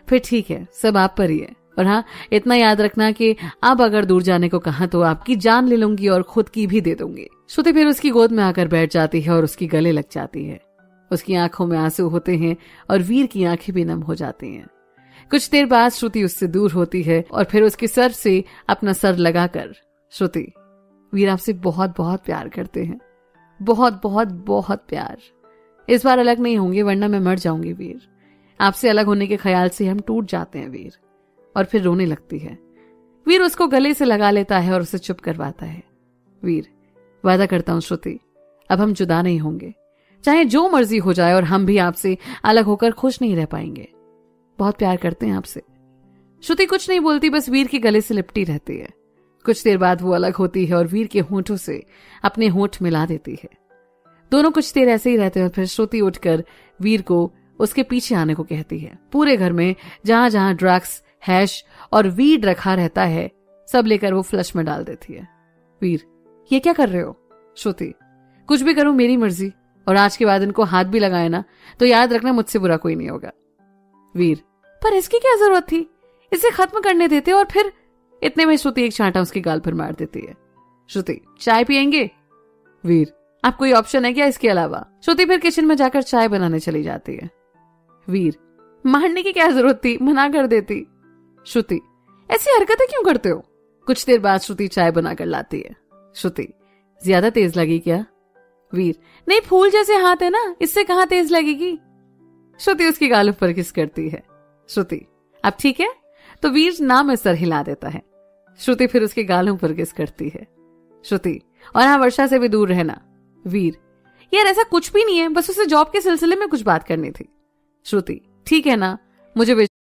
Speaker 1: फिर ठीक है, सब आप पर ही है। और हाँ, इतना याद रखना कि अब अगर दूर जाने को कहा तो आपकी जान ले लूंगी और खुद की भी दे दूंगी। श्रुति फिर उसकी गोद में आकर बैठ जाती है और उसकी गले लग जाती है। उसकी आंखों में आंसू होते हैं और वीर की आंखें भी नम हो जाती हैं। कुछ देर बाद श्रुति उससे दूर होती है और फिर उसके सर से अपना सर लगाकर, श्रुति, वीर आपसे बहुत बहुत प्यार करते हैं, बहुत बहुत बहुत प्यार। इस बार अलग नहीं होंगे वरना मैं मर जाऊंगी वीर। आपसे अलग होने के ख्याल से हम टूट जाते हैं वीर। और फिर रोने लगती है। वीर उसको गले से लगा लेता है और उसे चुप करवाता है। वीर, वादा करता हूं श्रुति, अब हम जुदा नहीं होंगे, चाहे जो मर्जी हो जाए, और हम भी आपसे अलग होकर खुश नहीं रह पाएंगे। बहुत प्यार करते हैं आपसे। श्रुति कुछ नहीं बोलती, बस वीर के गले से लिपटी रहती है। कुछ देर बाद वो अलग होती है और वीर के होंठों से अपने होंठ मिला देती है। दोनों कुछ देर ऐसे ही रहते हैं। फिर श्रुति उठकर वीर को उसके पीछे आने को कहती है। पूरे घर में जहां जहां ड्रग्स, हैश और वीड रखा रहता है सब लेकर वो फ्लश में डाल देती है। वीर, ये क्या कर रहे हो? श्रुति, कुछ भी करूं मेरी मर्जी, और आज के बाद इनको हाथ भी लगाए ना तो याद रखना मुझसे बुरा कोई नहीं होगा। वीर, पर इसकी क्या जरूरत थी? इसे खत्म करने देते। और फिर इतने में श्रुति एक छांटा उसके गाल पर मार देती है। श्रुति, चाय पियेंगे? वीर, आप कोई ऑप्शन है क्या इसके अलावा? श्रुति फिर किचन में जाकर चाय बनाने चली जाती है। वीर, मारने की क्या जरूरत थी, मना कर देती। श्रुति, ऐसी हरकतें क्यों करते हो? कुछ देर बाद श्रुति चाय बनाकर लाती है। श्रुति, ज्यादा तेज लगी क्या? वीर, नहीं, फूल जैसे हाथ है ना, इससे कहां तेज लगेगी? श्रुति उसकी गालों पर किस करती है। श्रुति, अब ठीक है? तो वीर ना में सर हिला देता है। श्रुति फिर उसके गालों पर किस करती है। श्रुति, और हाँ, वर्षा से भी दूर रहना। वीर, यार ऐसा कुछ भी नहीं है, बस उसे जॉब के सिलसिले में कुछ बात करनी थी। श्रुति, ठीक है ना, मुझे विश्वास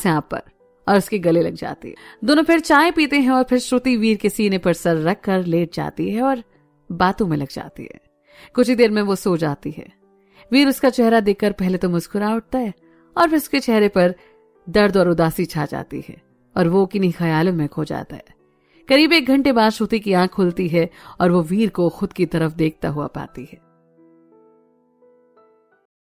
Speaker 1: है आप पर, और उसके गले लग जाती है। दोनों फिर चाय पीते हैं और फिर श्रुति वीर के सीने पर सर रखकर लेट जाती है और बातों में लग जाती है। कुछ ही देर में वो सो जाती है। वीर उसका चेहरा देखकर पहले तो मुस्कुरा उठता है और फिर उसके चेहरे पर दर्द और उदासी छा जाती है और वो किन्हीं ख्यालों में खो जाता है। करीब 1 घंटे बाद श्रुति की आंख खुलती है और वो वीर को खुद की तरफ देखता हुआ पाती है।